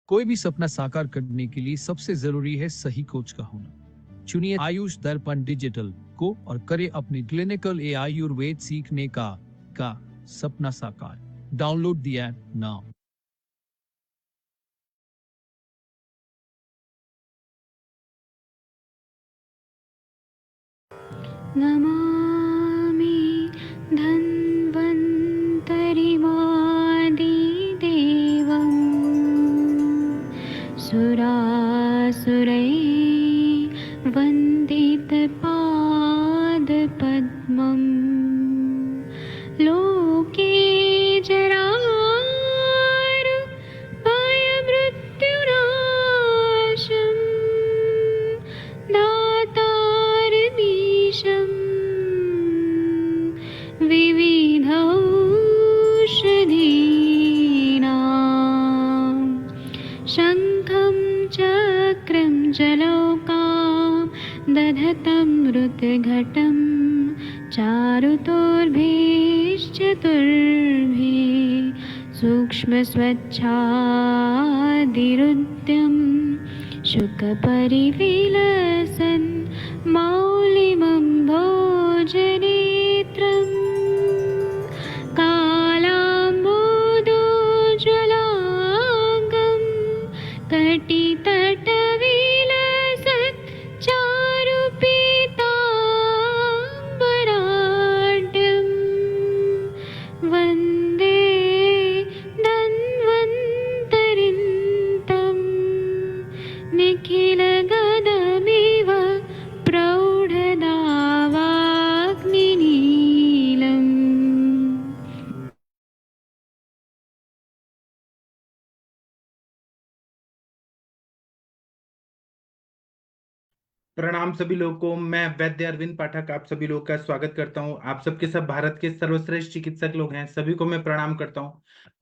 कोई भी सपना साकार करने के लिए सबसे जरूरी है सही कोच का होना। चुनिए आयुष दर्पण डिजिटल को और करे अपने क्लिनिकल आयुर्वेद सीखने का सपना साकार। Download the app now. Namami धन्वन्तरिमादिदेवं सुरासुरैः वन्दितपादपद्मं लोके जरामृत्युनाशं दातारमीशं विविधौषधीनां शङ्खं चक्रं जलौकां दधतं मृतघटं चारुतोर्भिश्चतुर्भिः सूक्ष्मस्वच्छादिरुद्यं शुकपरिविलसन् मौलिमं भोजनेत्रम् कालाम्बोदोज्ज्वलाङ्गं कटितटविलसत् चारुपीताम्बराढ्यं वन्दे धन्वन्तरिन्तं निखिलगदमिव प्रौढदावाग्निनीलम्। प्रणाम सभी लोगों को। मैं वैद्य अरविंद पाठक आप सभी लोगों का स्वागत करता हूं। आप सबके सब भारत के सर्वश्रेष्ठ चिकित्सक लोग हैं, सभी को मैं प्रणाम करता हूं।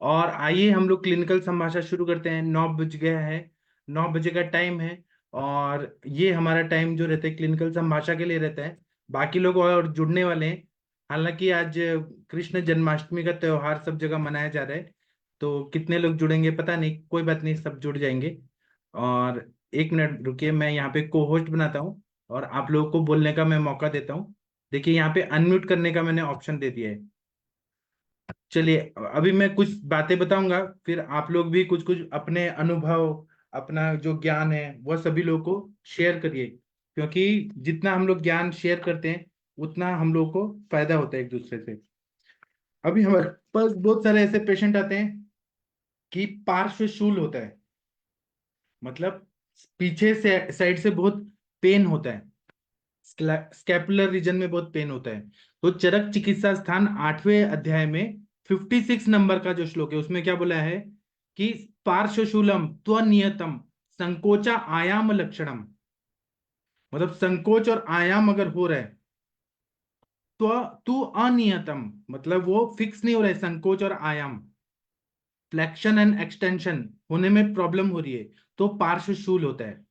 और आइए हम लोग क्लिनिकल संभाषण शुरू करते हैं। 9 बज गया है, 9 बजे का टाइम है और ये हमारा टाइम जो रहता है क्लिनिकल संभाषण के लिए रहता है। बाकी लोग और जुड़ने वाले हैं। हालांकि आज कृष्ण जन्माष्टमी का त्योहार सब जगह मनाया जा रहा है, तो कितने लोग जुड़ेंगे पता नहीं, कोई बात नहीं, सब जुड़ जाएंगे। और एक मिनट रुकिए, मैं यहाँ पे को होस्ट बनाता हूँ और आप लोगों को बोलने का मैं मौका देता हूँ। देखिए यहाँ पे अनम्यूट करने का मैंने ऑप्शन दे दिया है। चलिए अभी मैं कुछ बातें बताऊंगा, फिर आप लोग भी कुछ कुछ अपने अनुभव, अपना जो ज्ञान है वह सभी लोगों को शेयर करिए, क्योंकि जितना हम लोग ज्ञान शेयर करते हैं उतना हम लोग को फायदा होता है एक दूसरे से। अभी हमारे पास बहुत सारे ऐसे पेशेंट आते हैं कि पार्श्व शूल होता है, मतलब पीछे से साइड से बहुत पेन होता है, स्कैपुलर रीजन में बहुत पेन होता है। तो चरक चिकित्सा स्थान 8वें अध्याय में 56 नंबर का जो श्लोक है उसमें क्या बोला है कि पार्श्वशूलम त्वनियतम संकोचा आयाम लक्षणम, मतलब संकोच और आयाम अगर हो रहा है तो तू अनियतम, मतलब वो फिक्स नहीं हो रहा है, संकोच और आयाम फ्लेक्शन एंड एक्सटेंशन होने में प्रॉब्लम हो रही है तो पार्श्वशूल होता है।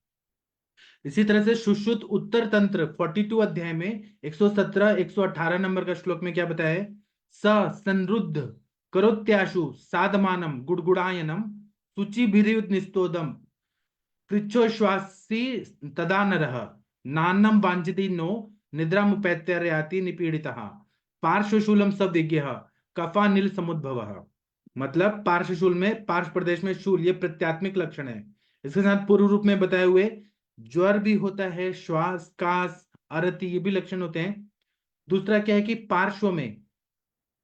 इसी तरह से सुश्रुत उत्तर तंत्र 42 अध्याय में 117 118 नंबर का श्लोक में क्या बताया है, स संरुद्ध करोत्याशु साधमानम गुड़गुड़ायनम शुचिभिर्युत निस्तोदम कृच्छोश्वासी तदा नरः नान्नम वांछति नो निद्रामुपैत्यर्याति निपीड़ितः पार्श्वशूलम सविज्ञः कफा नील समुद्भवः। मतलब पार्श्वशूल में, पार्श्व प्रदेश में शूल, ये प्रत्यात्मिक लक्षण है। इसके साथ पूर्व रूप में बताए हुए ज्वर भी होता है, श्वास कास अरति ये भी लक्षण होते हैं। दूसरा क्या है कि पार्श्व में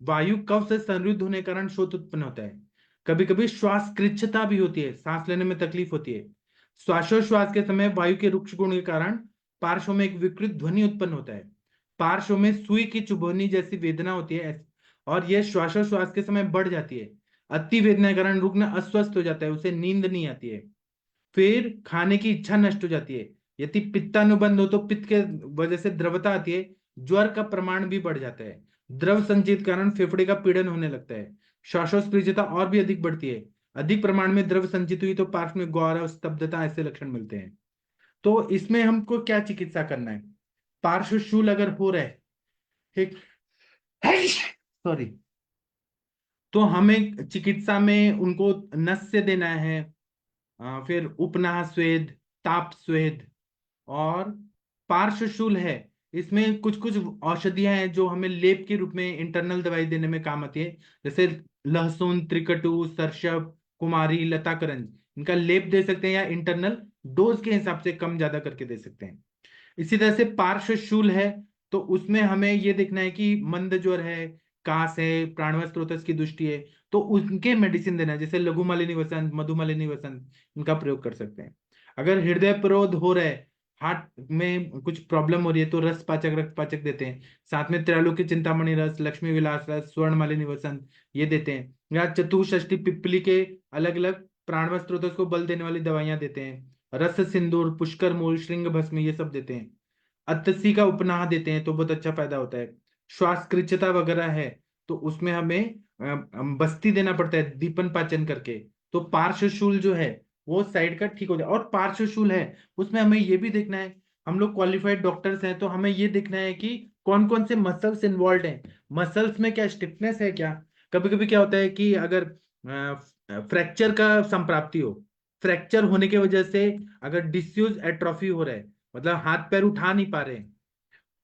वायु कफ से संरुद्ध होने के कारण शोथ उत्पन्न होता है। कभी कभी श्वास कृच्छता भी होती है, सांस लेने में तकलीफ होती है। श्वासोश्वास के समय वायु के रुक्ष गुण के कारण पार्श्व में एक विकृत ध्वनि उत्पन्न होता है। पार्श्व में सुई की चुभोनी जैसी वेदना होती है और यह श्वासोश्वास के समय बढ़ जाती है। अति वेदना के कारण रुग्ण अस्वस्थ हो जाता है, उसे नींद नहीं आती है। फिर खाने की इच्छा नष्ट हो जाती है। यदि पित्तानुबंध हो तो पित्त के वजह से द्रवता आती है, ज्वर का प्रमाण भी बढ़ जाता है। द्रव संचित कारण फेफड़े का पीड़न होने लगता है। श्वासोस्फीजता और भी अधिक बढ़ती है। अधिक प्रमाण में द्रव संचित हुई तो पार्श्व में गौरव स्तब्धता ऐसे लक्षण मिलते हैं। तो इसमें हमको क्या चिकित्सा करना है? पार्श्व शूल अगर हो रहा है, ठीक, सॉरी, तो हमें चिकित्सा में उनको नस्य देना है, फिर उपनाह स्वेद, ताप स्वेद और पार्श्वशूल है। इसमें कुछ कुछ औषधियां हैं जो हमें लेप के रूप में इंटरनल दवाई देने में काम आती है, जैसे लहसुन, त्रिकटु, सरसप, कुमारी, लताकरंज। इनका लेप दे सकते हैं या इंटरनल डोज के हिसाब से कम ज्यादा करके दे सकते हैं। इसी तरह से पार्श्वशूल है, तो उसमें हमें ये देखना है कि मंद ज्वर है, कास है, प्राणवायु स्त्रोतस की दृष्टि है, तो उनके मेडिसिन देना है, जैसे लघु मालिनी वसंत, मधु मालिनी वसंत, इनका प्रयोग कर सकते हैं। अगर हृदय प्ररोध हो रहा है, हार्ट में कुछ प्रॉब्लम हो रही है, तो रस पाचक, रक्त पाचक देते हैं। साथ में त्रैलोक्य चिंतामणि रस, लक्ष्मी विलास रस, स्वर्ण मालिनी वसंत, ये देते हैं। या चतुष्षष्ठी पिप्पली के अलग अलग प्राणवायु स्त्रोतस को बल देने वाली दवाइयां देते हैं। रस सिंदूर, पुष्कर मूल, श्रृंग भस्म, ये सब देते हैं। अतसी का उपनाह देते हैं तो बहुत अच्छा फायदा होता है। श्वास कृच्छता वगैरह है तो उसमें हमें बस्ती देना पड़ता है, दीपन पाचन करके। तो पार्श्वशूल जो है वो साइड का ठीक हो जाए। और पार्श्वशूल है उसमें हमें ये भी देखना है, हम लोग क्वालिफाइड डॉक्टर्स हैं तो हमें ये देखना है कि कौन कौन से मसल्स इन्वॉल्व हैं, मसल्स में क्या स्टिफनेस है क्या। कभी कभी क्या होता है कि अगर फ्रैक्चर का संप्राप्ति हो, फ्रैक्चर होने की वजह से अगर डिस्यूज एट्रोफी हो रहा है, मतलब हाथ पैर उठा नहीं पा रहे हैं,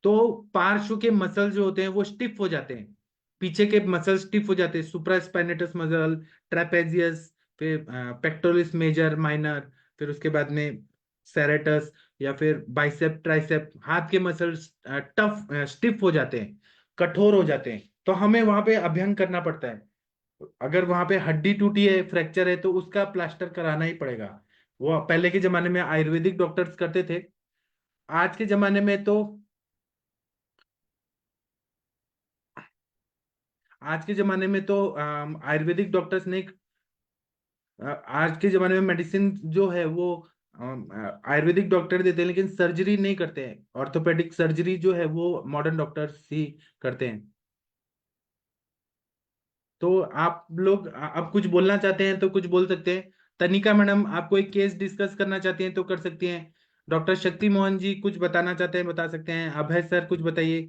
तो पार्श्व के मसल जो होते हैं वो स्टिफ हो जाते हैं, पीछे के मसल स्टिफ हो जाते हैं, सुप्रास्पाइनेटस मसल, ट्रेपेजियस, फिर पेक्टोरिस मेजर माइनर, फिर उसके बाद में सेरेटस, या फिर बाइसेप ट्राइसेप, हाथ के मसल टफ स्टिफ हो जाते हैं, कठोर हो जाते हैं, तो हमें वहां पे अभ्यंग करना पड़ता है। अगर वहां पे हड्डी टूटी है, फ्रैक्चर है, तो उसका प्लास्टर कराना ही पड़ेगा। वो पहले के जमाने में आयुर्वेदिक डॉक्टर्स करते थे। आज के जमाने में तो आज के जमाने में तो आयुर्वेदिक डॉक्टर्स ने आज के जमाने में मेडिसिन जो है वो आयुर्वेदिक डॉक्टर देते हैं, लेकिन सर्जरी नहीं करते हैं। ऑर्थोपेडिक सर्जरी जो है वो मॉडर्न डॉक्टर्स ही करते हैं। तो आप लोग अब कुछ बोलना चाहते हैं तो कुछ बोल सकते हैं। तनिका मैडम आप कोई केस डिस्कस करना चाहती हैं तो कर सकती हैं। डॉक्टर शक्ति मोहन जी कुछ बताना चाहते हैं बता सकते हैं। अभय सर कुछ बताइए।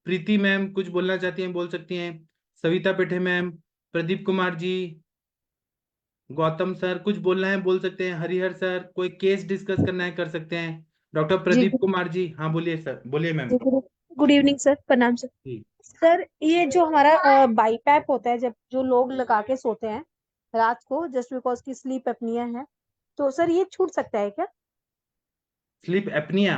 प्रीति मैम कुछ बोलना चाहती हैं बोल सकती हैं। सविता पेठे मैम, प्रदीप कुमार जी, गौतम सर कुछ बोलना है बोल सकते हैं। हरिहर सर कोई केस डिस्कस करना है कर सकते हैं। डॉक्टर जी प्रदीप कुमार जी, हाँ बोलिए सर, बोलिए मैम। जी गुड इवनिंग सर, प्रणाम सर। जी। सर ये जो हमारा बाईपैप होता है, जब जो लोग लगा के सोते हैं रात को जस्ट बिकॉज की स्लीप एपनिया है, तो सर ये छूट सकता है क्या? स्लीप एपनिया,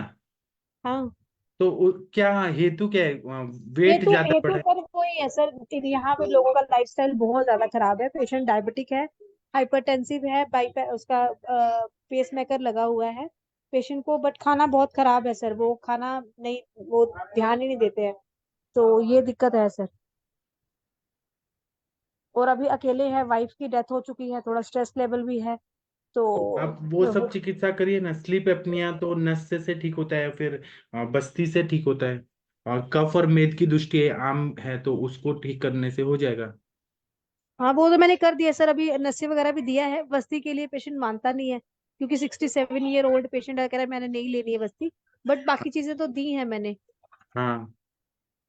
हाँ, तो क्या हेतु क्या है, ये वेट तो ज्यादा ये तो बढ़ा है? सर कोई है सर, यहाँ पे लोगों का लाइफस्टाइल बहुत ज्यादा खराब है। पेशेंट डायबिटिक है, हाइपरटेंसिव है, बाईपैप उसका पेस मेकर लगा हुआ है पेशेंट को, बट खाना बहुत खराब है सर, वो खाना नहीं, वो ध्यान ही नहीं देते हैं, तो ये दिक्कत है सर। और अभी अकेले है, वाइफ की डेथ हो चुकी है, थोड़ा स्ट्रेस लेवल भी है, तो तो आप वो सब चिकित्सा करिए ना। स्लीप एपनिया तो नस से ठीक होता है, फिर बस्ती से ठीक होता है, और कफ और मेद की दृष्टि है, आम है तो उसको ठीक करने से हो जाएगा। हाँ वो तो मैंने कर दिया सर, अभी नशे वगैरह भी दिया है। बस्ती के लिए पेशेंट मानता नहीं है, क्योंकि 67 ईयर ओल्ड पेशेंट है, कह रहा है मैंने नहीं लेनी है बस्ती, बट बाकी चीजें तो दी हैं मैंने। हाँ।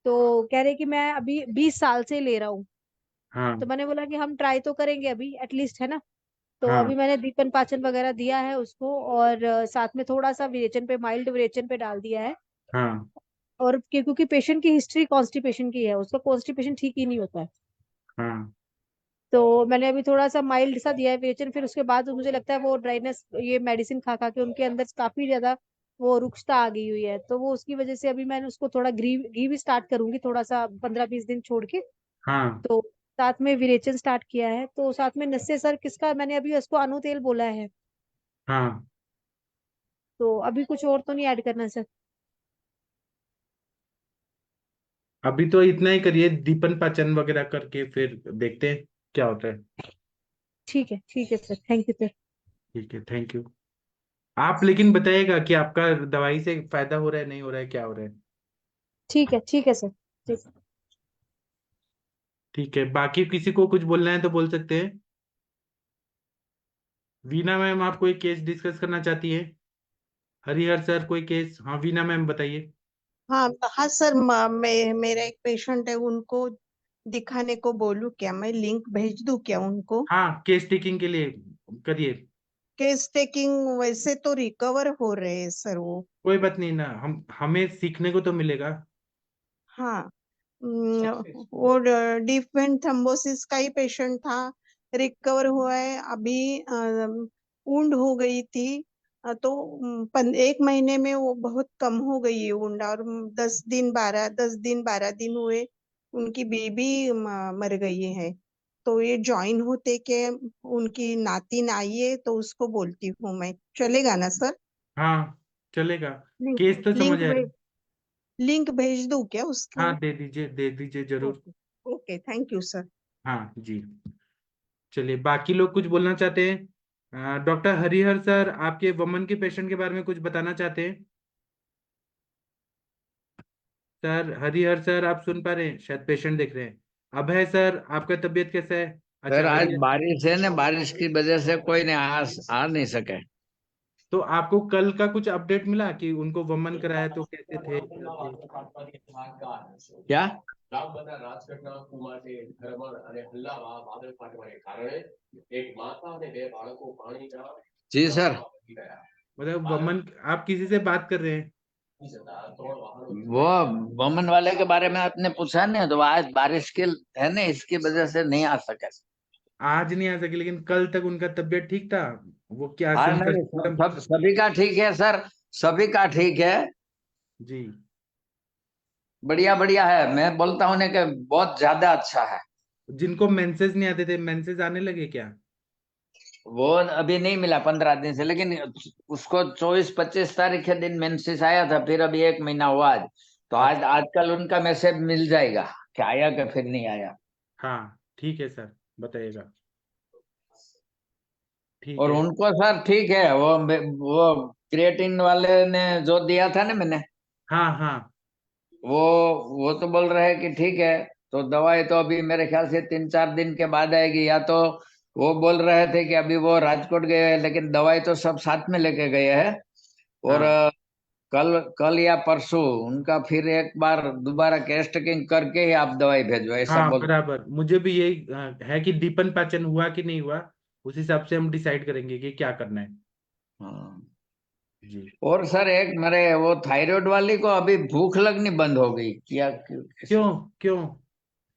तो कह रहे कि मैं अभी 20 साल से ले रहा हूँ, तो हाँ। मैंने बोला कि हम ट्राई तो करेंगे अभी एटलीस्ट, है ना। तो अभी हाँ। मैंने दीपन पाचन वगैरह दिया है उसको, और साथ में थोड़ा सा विरेचन पे, माइल्ड विरेचन पे डाल दिया है। हाँ। और क्योंकि पेशेंट की हिस्ट्री कॉन्स्टिपेशन की है, उसका कॉन्स्टिपेशन ठीक ही नहीं होता है, हाँ। तो मैंने अभी थोड़ा सा माइल्ड सा दिया है विरेचन। फिर उसके बाद मुझे लगता है वो ड्राइनेस, ये मेडिसिन खा खा के उनके अंदर काफी ज्यादा वो रुक्षता आ गई हुई है, तो वो उसकी वजह से अभी मैंने उसको थोड़ा घी घी भी स्टार्ट करूंगी, थोड़ा सा 15-20 दिन छोड़ के। हाँ। तो साथ में विरेचन स्टार्ट किया है, तो साथ में नस्य सर किसका मैंने अभी उसको अनु तेल बोला है, हाँ। तो अभी कुछ और तो नहीं ऐड करना सर? अभी तो इतना ही करिए, दीपन पाचन वगैरह करके फिर देखते हैं क्या होता है। ठीक है सर, थैंक यू सर। ठीक है, थैंक यू। आप लेकिन बताइएगा कि आपका दवाई से फायदा हो रहा है नहीं हो रहा है, क्या हो रहा है। ठीक है सर, ठीक है। ठीक है, बाकी किसी को कुछ बोलना है तो बोल सकते हैं। वीना मैम आप कोई केस डिस्कस करना चाहती है? हरिहर सर कोई केस, हाँ वीना मैम बताइए। हाँ हाँ सर, मेरा एक पेशेंट है, उनको दिखाने को बोलूं क्या? मैं लिंक भेज दूं क्या उनको? हाँ, केस टेकिंग के लिए करिए। केस टेकिंग वैसे तो रिकवर हो रहे हैं सर वो। कोई बात नहीं ना, हमें सीखने को तो मिलेगा। हाँ वो डीप वेन थ्रोम्बोसिस का ही पेशेंट था, रिकवर हुआ है अभी। वुंड हो गई थी तो 1 महीने में वो बहुत कम हो गई है वुंड, और 10 दिन 12 दिन हुए उनकी बेबी मर गई है। तो ये ज्वाइन होते के उनकी नातिन आई है तो उसको बोलती हूँ मैं, चलेगा ना सर? हाँ चलेगा। लिंक केस तो समझ लिंक आया। भेज लिंक भेज दूँ क्या उसकी? हाँ दे दीजिए जरूर। Okay okay, thank you sir. हाँ जी। चलिए, बाकी लोग कुछ बोलना चाहते हैं? डॉक्टर हरिहर सर, आपके वमन के पेशेंट के बारे में कुछ बताना चाहते हैं? सर हरिहर सर, आप सुन पा रहे हैं? शायद पेशेंट देख रहे हैं। अभय सर, आपका तबीयत कैसा है? सर अच्छा, आज हरिहर। बारिश है ना, बारिश की वजह से कोई ने आ नहीं सके। तो आपको कल का कुछ अपडेट मिला कि उनको वमन कराया तो कैसे थे, क्या थे? क्या? રામબનના રાજઘટના કુમારથી ધર્મણ અને હલ્લામાં વાદળ ફાટવાને કારણે એક માતા અને 2 બાળકો પાણીના जी सर। ડૂબી ગયા. मतलब वमन, आप किसी से बात कर रहे हैं? ઈ છતાં 3 વાહનો वो वमन वाले के बारे में आपने पूछा नहीं, तो आज बारिश की है ना, इसकी वजह से नहीं आ सके। आज नहीं आ सके, लेकिन कल तक उनका तबीयत ठीक था? वो क्या हाँ सुनकर नहीं, एकदम। सभी का ठीक है सर, सभी का ठीक है, जी। बढ़िया बढ़िया है। मैं बोलता हूँ ना कि बहुत ज्यादा अच्छा है। जिनको मेंसेस नहीं आते थे, मेंसेस आने लगे क्या? वो अभी नहीं मिला 15 दिन से, लेकिन उसको 24-25 तारीख के दिन मेंसेस आया था, फिर अभी 1 महीना हुआ आज। तो आज आजकल उनका मैसेज मिल जाएगा कि आया कि फिर नहीं आया। हाँ ठीक है सर, बताइएगा। ठीक और है। उनको सर ठीक है, वो क्रिएटिन वाले ने जो दिया था ना मैंने, हाँ हाँ। वो वो तो बोल रहे हैं कि ठीक है। तो दवाई तो अभी मेरे ख्याल से 3-4 दिन के बाद आएगी, या तो वो बोल रहे थे कि अभी वो राजकोट गए हैं, लेकिन दवाई तो सब साथ में लेके गए हैं। और हाँ कल कल या परसों उनका फिर एक बार दोबारा टेस्टिंग करके ही आप दवाई भेजो, ऐसा हाँ, बोल। बराबर। मुझे भी यही है कि दीपन पाचन हुआ कि नहीं हुआ, उस हिसाब से हम डिसाइड करेंगे कि क्या करना है। हाँ। जी। और सर एक मेरे वो थायराइड वाली को अभी भूख लगनी बंद हो गई, क्या क्यों क्यों?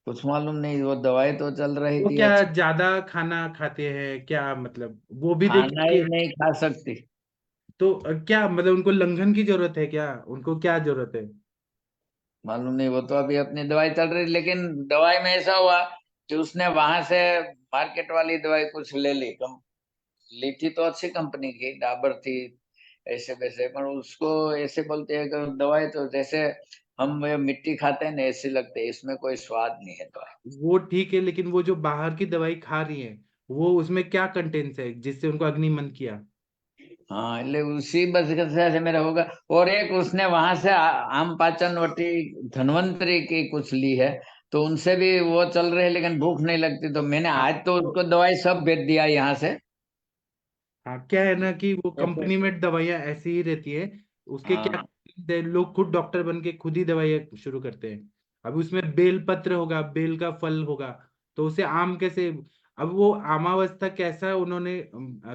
कुछ मालूम नहीं, वो दवाई तो चल रही वो थी क्या अच्छी, ज्यादा खाना खाते हैं क्या, मतलब वो भी खाना ही देखिए। नहीं खा सकती। तो क्या मतलब उनको लंघन की जरूरत है क्या, उनको क्या जरूरत है? मालूम नहीं, वो तो अभी अपनी दवाई चल रही, लेकिन दवाई में ऐसा हुआ कि उसने वहां से मार्केट वाली दवाई कुछ ले ली, कम ली थी तो अच्छी कंपनी की डाबर थी, ऐसे वैसे, पर उसको ऐसे बोलते हैं कि दवाई तो जैसे हम ये मिट्टी खाते हैं ना, ऐसे लगते हैं, इसमें कोई स्वाद नहीं है दवाई। वो ठीक है, लेकिन वो जो बाहर की दवाई खा रही है, वो उसमें क्या कंटेंट्स है जिससे उनको अग्निमन किया? हाँ, એટલે उसी बस से मेरा होगा। और एक उसने वहां से आम पाचन वटी धन्वंतरी की कुछ ली है, तो उनसे भी वो चल रहे हैं, लेकिन भूख नहीं लगती, तो मैंने हाँ आज तो उसको दवाई सब भेज दिया यहाँ से। हाँ, क्या है ना कि वो ऐसे। कंपनी में दवाइयाँ ऐसी ही रहती है। उसके क्या, हाँ लोग खुद डॉक्टर बन के खुद ही दवाइयाँ शुरू करते हैं। अब उसमें बेल पत्र होगा, बेल का फल होगा, तो उसे आम कैसे? अब वो आमावस्था कैसा उन्होंने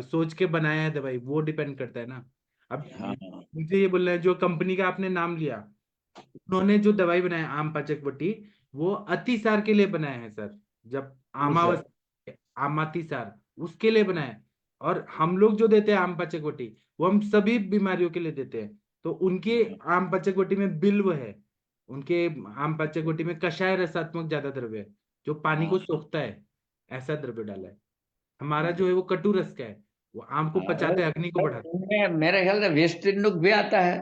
सोच के बनाया है दवाई, वो डिपेंड करता है ना। अब हाँ मुझे ये बोलना है, जो कंपनी का आपने नाम लिया, उन्होंने जो दवाई बनाया आम पाचक बटी, वो अतिसार के लिए बनाया है सर। जब सर। आमावस्था, आमातिसार, उसके लिए बनाया है। और हम लोग जो देते हैं आम पाचक बटी, वो हम सभी बीमारियों के लिए देते हैं। तो उनके आम पाचक बटी में बिल्व है, उनके आम पाचक बटी में कषाय रसात्मक ज्यादा द्रव्य है, जो पानी को हाँ सोखता है, ऐसा द्रव्य डाला है। हमारा जो है वो कटु रस का है, वो आम को हाँ, पचाता है, अग्नि को बढ़ाता है। मेरे ख्याल से वेस्ट इंडूक भी आता है।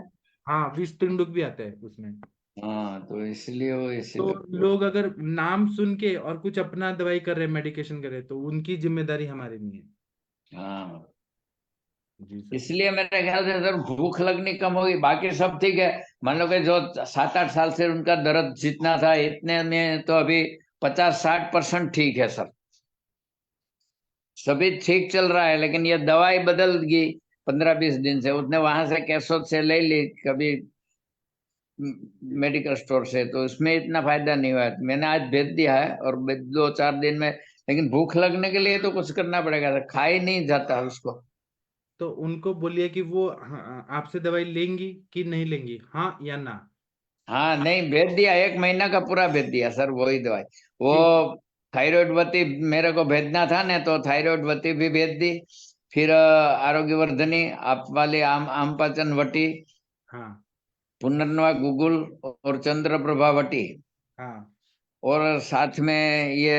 हाँ, विष त्रिंडुक भी आता है उसमें। हाँ, तो इसलिए वो इसी तो लगता लोग अगर नाम सुन के और कुछ अपना दवाई कर रहे हैं, मेडिकेशन कर रहे हैं, तो उनकी जिम्मेदारी हमारी नहीं है। है। हाँ, जी सर। इसलिए मेरे ख्याल से सर भूख लगनी कम होगी, बाकी सब ठीक है। मान लो कि जो 7-8 साल से उनका दर्द जितना था, इतने में तो अभी 50-60% ठीक है सर, सभी ठीक चल रहा है। लेकिन ये दवाई बदल गई 15-20 दिन से, उसने वहां से कैसोद से ले ली कभी मेडिकल स्टोर से, तो उसमें इतना फायदा नहीं हुआ। मैंने आज भेज दिया है, और 2-4 दिन में, लेकिन भूख लगने के लिए तो कुछ करना पड़ेगा, खा ही नहीं जाता उसको। तो उनको बोलिए कि वो आपसे दवाई लेंगी कि नहीं लेंगी, हाँ या ना। हाँ नहीं, भेज दिया, 1 महीना का पूरा भेज दिया सर, वही दवाई। वो ठीक। थायराइड वती मेरे को भेजना था ना, तो थायराइड वती भी भेज दी। फिर आरोग्यवर्धनी आप वाली आम पाचन वटी, हाँ पुनर्नवा गूगल और चंद्रप्रभा वटी, हाँ। और साथ में ये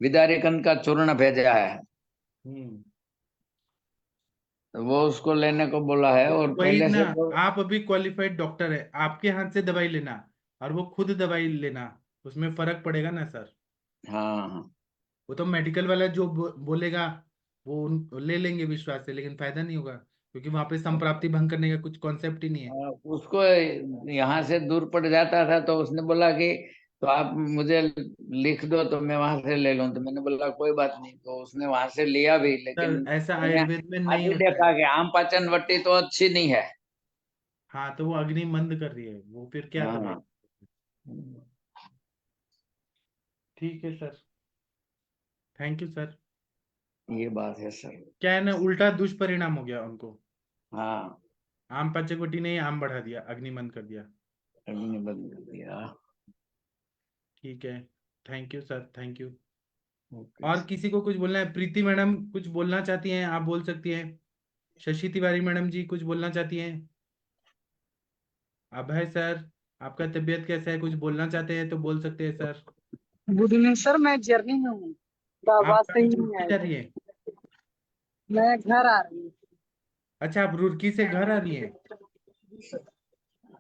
विदारिकन का चूर्ण भेजा है, हम्म। तो वो उसको लेने को बोला है। और वही पहले ना, से तो आप अभी क्वालिफाइड डॉक्टर है, आपके हाथ से दवाई लेना और वो खुद दवाई लेना, उसमें फर्क पड़ेगा ना सर। हाँ, वो तो मेडिकल वाला जो बोलेगा वो ले लेंगे विश्वास से, लेकिन फायदा नहीं होगा, क्योंकि वहां पे संप्राप्ति भंग करने का कुछ कॉन्सेप्ट ही नहीं है। उसको यहाँ से दूर पड़ जाता था, तो उसने बोला कि तो आप मुझे लिख दो तो मैं वहां से ले लूं, तो मैंने बोला कोई बात नहीं, तो उसने वहां से लिया भी। लेकिन सर ऐसा मैंने आयुर्वेद में आज नहीं ही होता है। देखा कि आम पाचन वट्टी तो अच्छी नहीं है। हाँ तो वो अग्नि मंद कर रही है, वो फिर क्या दवाई। हाँ, ठीक है सर, थैंक यू सर। ये बात है सर। क्या है ना, उल्टा दुष्परिणाम हो गया उनको। हाँ, आम पाचकवटी ने आम बढ़ा दिया, अग्नि मंद कर दिया। अग्नि बंद कर दिया। ठीक है, thank you sir, thank you. Okay और सर। किसी को कुछ बोलना है? प्रीति मैडम कुछ बोलना चाहती हैं, आप बोल सकती हैं। शशि तिवारी मैडम जी कुछ बोलना चाहती हैं। अभय सर, आपका तबीयत कैसा है, कुछ बोलना चाहते हैं तो बोल सकते हैं सर। गुड इवनिंग सर, मैं जर्नी में हूँ, तो आप आवाज सही नहीं रुड़की जा आएगी। रही है? मैं घर आ रही हूँ। अच्छा, आप रुड़की से घर आ रही हैं।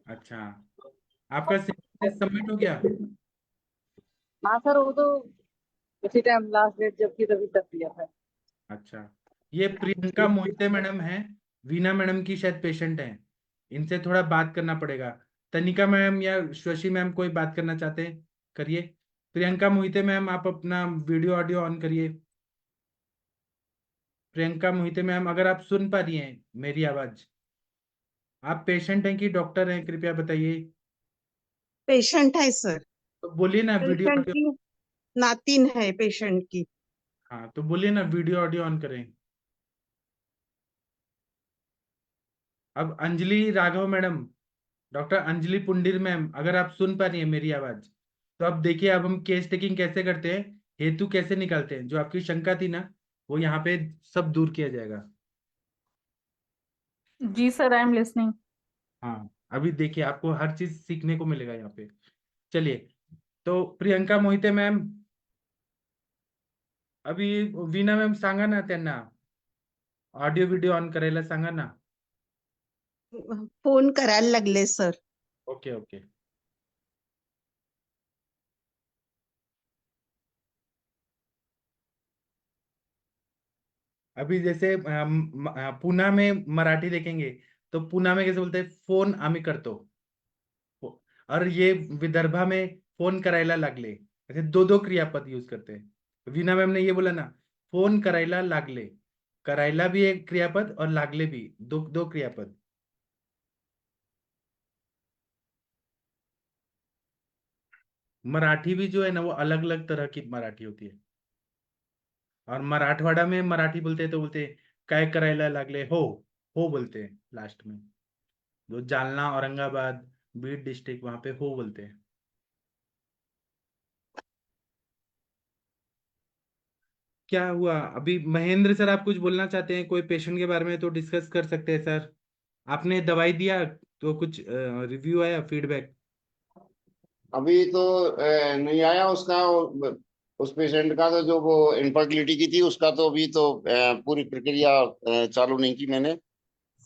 अच्छा, आपका सबमिट हो गया? हाँ सर, वो तो उसी टाइम लास्ट डेट जब की तभी तक दिया था। अच्छा, ये प्रियंका मोहिते मैडम है, वीना मैडम की शायद पेशेंट है, इनसे थोड़ा बात करना पड़ेगा। तनिका मैम या शशि मैम कोई बात करना चाहते हैं, करिए। प्रियंका मोहिते मैम, आप अपना वीडियो ऑडियो ऑन करिए। प्रियंका मोहिते मैम, अगर आप सुन पा रही हैं मेरी आवाज, आप पेशेंट हैं कि डॉक्टर हैं, कृपया बताइए। पेशेंट है सर, तो बोलिए ना वीडियो पेशेंट ऑडियो। की नातिन है पेशेंट की। हाँ तो बोलिए ना, वीडियो ऑडियो ऑन करें। अब Anjali Raghav madam, doctor Anjali Pundir ma'am, अगर आप सुन पा रही हैं मेरी आवाज, तो अब देखिए अब हम केस टेकिंग कैसे करते हैं, हेतु कैसे निकालते हैं, जो आपकी शंका थी ना वो यहाँ पे सब दूर किया जाएगा। जी सर, आई एम लिसनिंग। हाँ, अभी देखिए आपको हर चीज सीखने को मिलेगा यहाँ पे। चलिए, तो प्रियंका मोहिते मैम, अभी वीणा मैम सांगा ना त्यांना ऑडिओ व्हिडिओ ऑन करायला सांगा ना। फोन करायला लागले सर। Okay okay. अभी जैसे पुणे में मराठी देखेंगे तो पुणे में कैसे बोलते हैं, फोन आम्ही करतो। और ये विदर्भा में फोन करायला लागले, ऐसे दो दो क्रियापद यूज करते हैं। वीना मैम ने ये बोला ना, फोन करायला लागले, करायला भी एक क्रियापद और लागले भी, दो दो क्रियापद। मराठी भी जो है ना वो अलग अलग तरह की मराठी होती है। और मराठवाड़ा में मराठी बोलते हैं तो बोलते हैं काय करायला लागले, हो बोलते हैं लास्ट में। जो जालना औरंगाबाद बीड डिस्ट्रिक्ट, वहां पे हो बोलते हैं। क्या हुआ अभी? महेंद्र सर, आप कुछ बोलना चाहते हैं कोई पेशेंट के बारे में तो डिस्कस कर सकते हैं सर। आपने दवाई दिया तो कुछ रिव्यू आया, फीडबैक? अभी तो नहीं आया उसका, उस पेशेंट का तो जो वो इनफर्टिलिटी की थी उसका, तो अभी तो पूरी प्रक्रिया चालू नहीं की मैंने।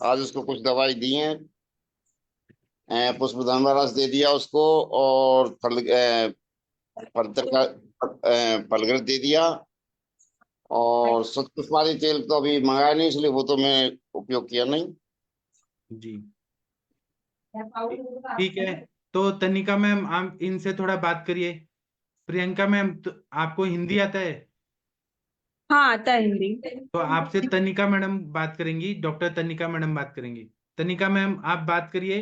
आज उसको कुछ दवाई दी है, पुष्पधन रस दे दिया उसको, और फलतर का फलगृत दे दिया, और सतपुष्पादी तेल तो अभी मंगाया नहीं, इसलिए वो तो मैं उपयोग किया नहीं। जी ठीक है। तो तनिका मैम, आप इनसे थोड़ा बात करिए। प्रियंका मैम, तो आपको हिंदी आता है? हाँ आता है हिंदी। तो आपसे तनिका मैडम बात करेंगी, डॉक्टर तनिका मैडम बात करेंगी। तनिका मैम आप बात करिए।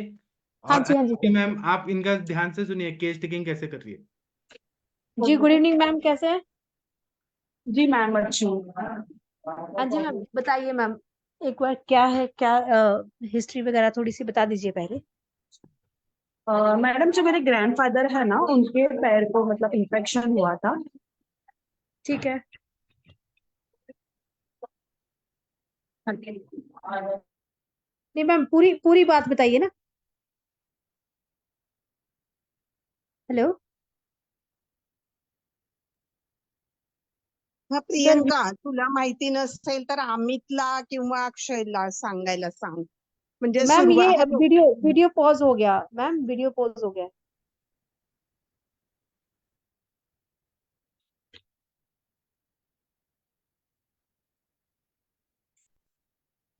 हाँ और जी, हाँ जी। अंजलि मैम, आप इनका ध्यान से सुनिए, केस टेकिंग कैसे कर रही है। जी गुड इवनिंग मैम, कैसे हैं? जी मैम, अच्छी हूँ। हाँ जी मैम, बताइए मैम। एक बार क्या है, क्या हिस्ट्री वगैरह थोड़ी सी बता दीजिए पहले। मैडम जो मेरे ग्रैंडफादर है ना, उनके पैर को मतलब इन्फेक्शन हुआ था। ठीक है। नहीं मैम, पूरी पूरी बात बताइए ना। हेलो हा सर, प्रियंका, तुला माहिती नसेल तर अमितला किंवा अक्षयला सांगायला सांग. म्हणजे मैम ये सुरुवात. हॅलो. वीडियो वीडियो पॉज हो गया मैम, वीडियो पॉज हो गया।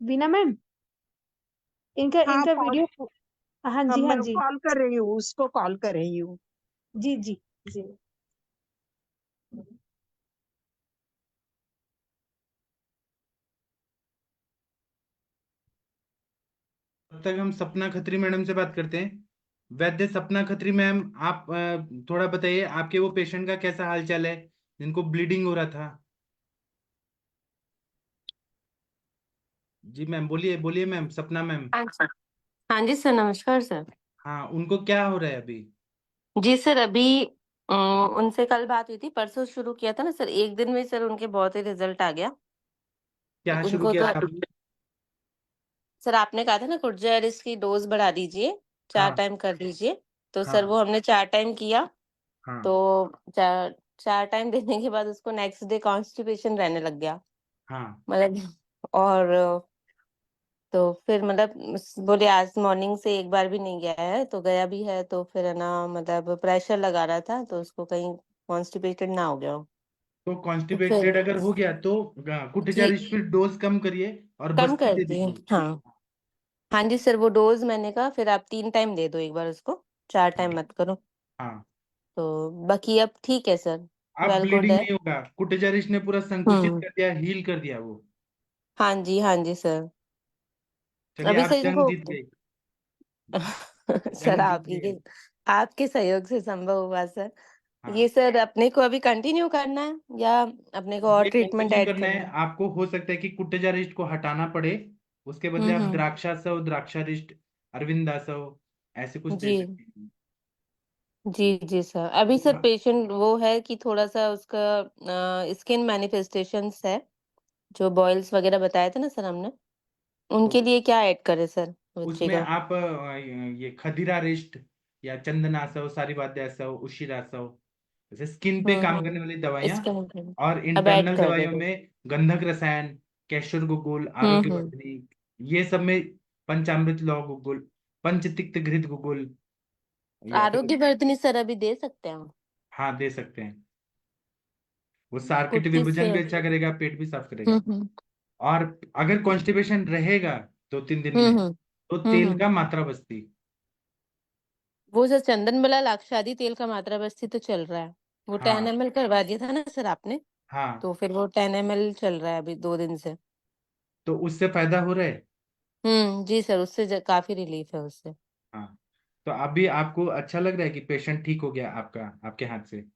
बीना मैम, इनका हाँ इनका पॉज. वीडियो। हाँ जी, हाँ मैं जी। कॉल कर रही हूँ, उसको कॉल कर रही हूँ. जी जी जी। तब तक हम सपना खत्री मैडम से बात करते हैं। वैद्य सपना खत्री मैम, आप थोड़ा बताइए आपके वो पेशेंट का कैसा हालचाल है जिनको ब्लीडिंग हो रहा था। जी मैम, बोलिए बोलिए मैम, सपना मैम। हाँ सर। हाँ जी सर, नमस्कार सर। हाँ, उनको क्या हो रहा है अभी। जी सर, अभी उनसे कल बात हुई थी, परसों शुरू किया था ना सर, एक दिन में सर उनके बहुत ही रिजल्ट आ गया। क्या शुरू उनको किया तो था आपने। सर आपने कहा था ना कुर्जारिस की डोज बढ़ा दीजिए, 4 हाँ टाइम कर दीजिए। तो सर हाँ वो हमने 4 टाइम किया। हाँ तो 4 टाइम देने के बाद उसको नेक्स्ट डे कॉन्स्टिपेशन रहने लग गया, हाँ मतलब। और तो फिर मतलब बोले आज मॉर्निंग से एक बार भी नहीं गया है, तो गया भी है तो फिर है ना, मतलब प्रेशर लगा रहा था तो उसको कहीं कॉन्स्टिपेटेड ना हो गया हो। तो तो फिर कॉन्स्टिपेटेड अगर हो गया तो जी कुटजारिश फिर डोज कम करिए और कम बस्ती कर दे दिए, दीजिए। हाँ। हाँ जी सर, वो डोज मैंने कहा फिर आप 3 टाइम दे दो एक बार उसको, 4 हाँ टाइम मत करो। हाँ। तो बाकी अब ठीक है सर, अब वेल गुड ब्लीडिंग है। नहीं होगा, कुटजारिश ने पूरा संकुचित हम्म। कर दिया, हील कर दिया वो। हाँ जी, हाँ जी सर। चलिए अभी आप सर जंग इनको जीत गए। सर जंग जीत गए। आपके सहयोग से संभव हुआ सर। हाँ, ये सर अपने को अभी कंटिन्यू करना है या अपने को और ये ट्रीटमेंट कंटिन्यू ऐड करना करना है। है? आपको हो सकता है कि कुटजारिस्ट को हटाना पड़े, उसके बदले आप हम्म। द्राक्षासव, द्राक्षारिष्ट, अरविंदासव ऐसे कुछ दे जी सकते हैं। जी जी सर, अभी सर पेशेंट वो है कि थोड़ा सा उसका स्किन मैनिफेस्टेशंस है, जो बॉयल्स वगैरह बताए थे ना सर हमने, तो उनके लिए क्या ऐड करें सर बच्चे उसमें का? आप ये खदिरारिष्ट या चंदनासव, सारिवाद्यासव, उशिरासव, जैसे स्किन पे काम करने वाली दवाइयाँ। स्किन और अब ऐड इंटरनल कर दवाइयों देते। में गंधक रसायन, कैशर गुगुल, हम्म। आरोग्यवर्धिनी, ये सब में पंचामृत लौ गुगुल, पंचतिक्त घृत गुगुल, या फिर आरोग्य वर्धिनी सर अभी दे सकते हैं हम? हाँ दे सकते हैं। वो सार्किट कुर्ती विभाजन से। भी अच्छा करेगा, पेट भी साफ करेगा। हम्म। और अगर कॉन्स्टिपेशन रहेगा 2-3 दिन में, हम्म। तो तेल हम्म। का मात्रा बस्ती। वो सर चंदन बला लाक्षादी तेल का मात्रा बस्ती तो चल रहा है, वो 10 हाँ ml करवा दिया था ना सर आपने। हाँ। तो फिर वो 10 ml चल रहा है अभी 2 दिन से। तो उससे फायदा हो रहा है। जी सर, उससे काफी रिलीफ है उससे। हाँ, तो अभी आपको अच्छा लग रहा है कि पेशेंट ठीक हो गया आपका, आपके हाथ से।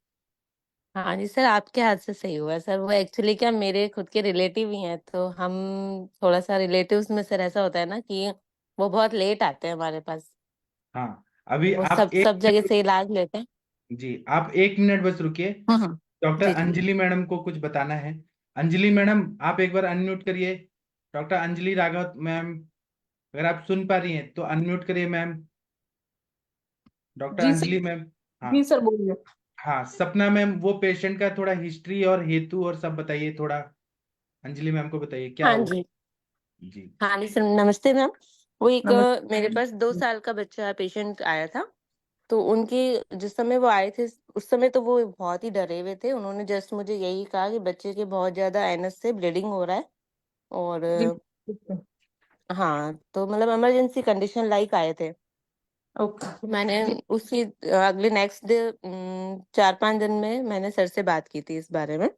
हाँ जी सर, आपके हाथ से सही हुआ है सर। वो एक्चुअली क्या, मेरे खुद के रिलेटिव ही हैं, तो हम थोड़ा सा रिलेटिव्स में सर ऐसा होता है ना कि वो बहुत लेट आते हैं हमारे पास। हाँ, अभी वो आप सब एक सब जगह से इलाज लेते हैं। जी, आप 1 मिनट बस रुकिए। डॉक्टर जी जी। अंजलि मैडम को कुछ बताना है। अंजलि मैडम, आप एक बार अनम्यूट करिए। डॉक्टर अंजलि राघव मैम, अगर आप सुन पा रही हैं तो अनम्यूट करिए मैम। डॉक्टर जी सर। अंजलि मैम। हाँ जी सर, बोलिए। हाँ, सपना मैम, वो पेशेंट का थोड़ा हिस्ट्री और हेतु और सब बताइए थोड़ा। अंजलि मैम को बताइए क्या हाँ हो। जी। जी। हाँ जी सर, नमस्ते मैम। वो एक मेरे नमस्ते। पास 2 साल का बच्चा पेशेंट आया था। तो उनकी जिस समय वो आए थे, उस समय तो वो बहुत ही डरे हुए थे। उन्होंने जस्ट मुझे यही कहा कि बच्चे के बहुत ज्यादा एनस से ब्लीडिंग हो रहा है। और जी ठीक है। हाँ, तो मतलब इमरजेंसी कंडीशन लाइक आए थे। ओके। मैंने जी। उसी अगले नेक्स्ट डे 4-5 दिन में मैंने सर से बात की थी इस बारे में।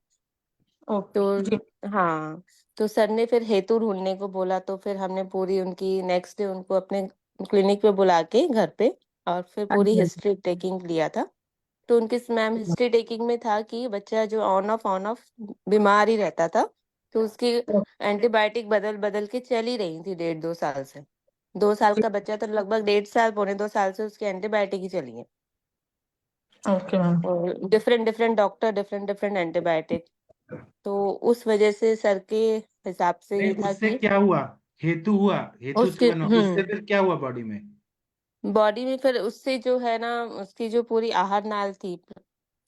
ओके। जी। तो हाँ, तो सर ने फिर हेतु ढूंढने को बोला, तो फिर हमने पूरी उनकी नेक्स्ट डे उनको अपने क्लिनिक पे बुला के घर पे, और फिर हाँ पूरी जी, हाँ हिस्ट्री टेकिंग लिया था। तो उनकी मैम जी। हिस्ट्री टेकिंग में था कि बच्चा जो ऑन ऑफ बीमार ही रहता था। तो उसकी एंटीबायोटिक बदल बदल के चल ही रही थी 1.5-2 साल से। 2 साल का बच्चा तो लगभग 1.5 साल, 1.25 साल से उसकी एंटीबायोटिक ही चली है। Okay ma'am. और different different doctor, different different antibiotic. तो उस वजह से सर के हिसाब से नहीं, ये था उससे कि क्या हुआ? हेतु हुआ, हेतु से उसके बना, उससे फिर क्या हुआ बॉडी में? बॉडी में फिर उससे जो है ना, उसकी जो पूरी आहार नाल थी,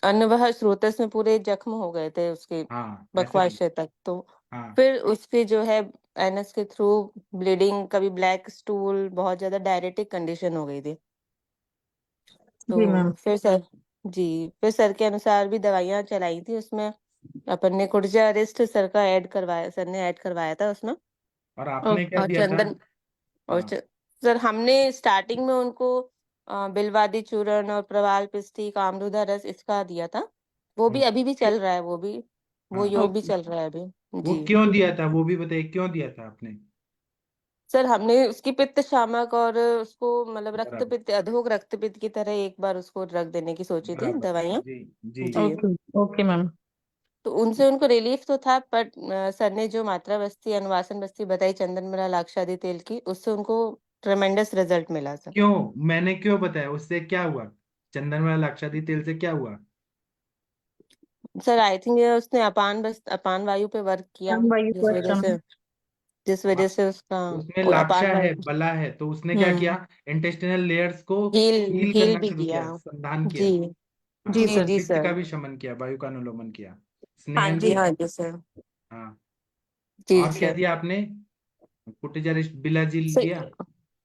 अन्नवाह स्रोतस में पूरे जख्म हो गए थे उसके हाँ, ऐसे भी। बकवासे तक। तो हाँ, फिर उसके जो है एनएस के थ्रू ब्लीडिंग, कभी ब्लैक स्टूल, बहुत ज्यादा डायरेटिक कंडीशन हो गई थी। जी मैम। तो फिर सर के अनुसार भी दवाइयां चलाई थी उसमें। अपन ने कुर्जा अरिस्ट सर का ऐड करवाया, सर ने ऐड करवाया था उसमें। और आपने क्या और दिया था? चंदन और हाँ, सर हमने स्टार्टिंग में उनको बिलवादी चूर्ण और प्रवाल पिष्टी, कामरूदा रस इसका दिया था। वो भी अभी भी चल रहा है, वो हाँ। योग भी ओके। चल रहा है अभी। वो जी क्यों दिया था, वो भी बताइए, क्यों दिया था आपने? सर, हमने उसकी पित्त शामक और उसको मतलब रक्त बराबर, पित्त, अधोग रक्त पित्त की तरह एक बार उसको रख देने की सोची थी बराबर। दवाइयाँ। जी, जी। जी ओके। Okay ma'am. तो उनसे उनको रिलीफ तो था, बट सर ने जो मात्रा बस्ती, अनुवासन बस्ती बताई चंदनमरा लाक्षादी तेल की, उससे उनको ट्रेमेंडस रिजल्ट मिला सर। क्यों? मैंने क्यों बताया, उससे क्या हुआ? चंदन वाला लाक्षादी तेल से क्या हुआ? सर आई थिंक उसने अपान वायु पे वर्क किया, मैम वही जिस वजह क्वेश्चन। से हाँ, उसका उसमें अपान लाक्षा है, वायु बला है, तो उसने क्या किया? इंटेस्टिनल लेयर्स को हील हील हील करना भी शुरू किया। किया, संधान किया। जी हाँ, जी जी सर। जी पित्त का सर। भी शमन किया, वायु का अनुलोमन किया, हाँ स्नेहन जी, किया। हाँ जी सर। हाँ। जी और क्या सर। दिया आपने? कुटिजरिस्ट बिलाजिल सर दिया?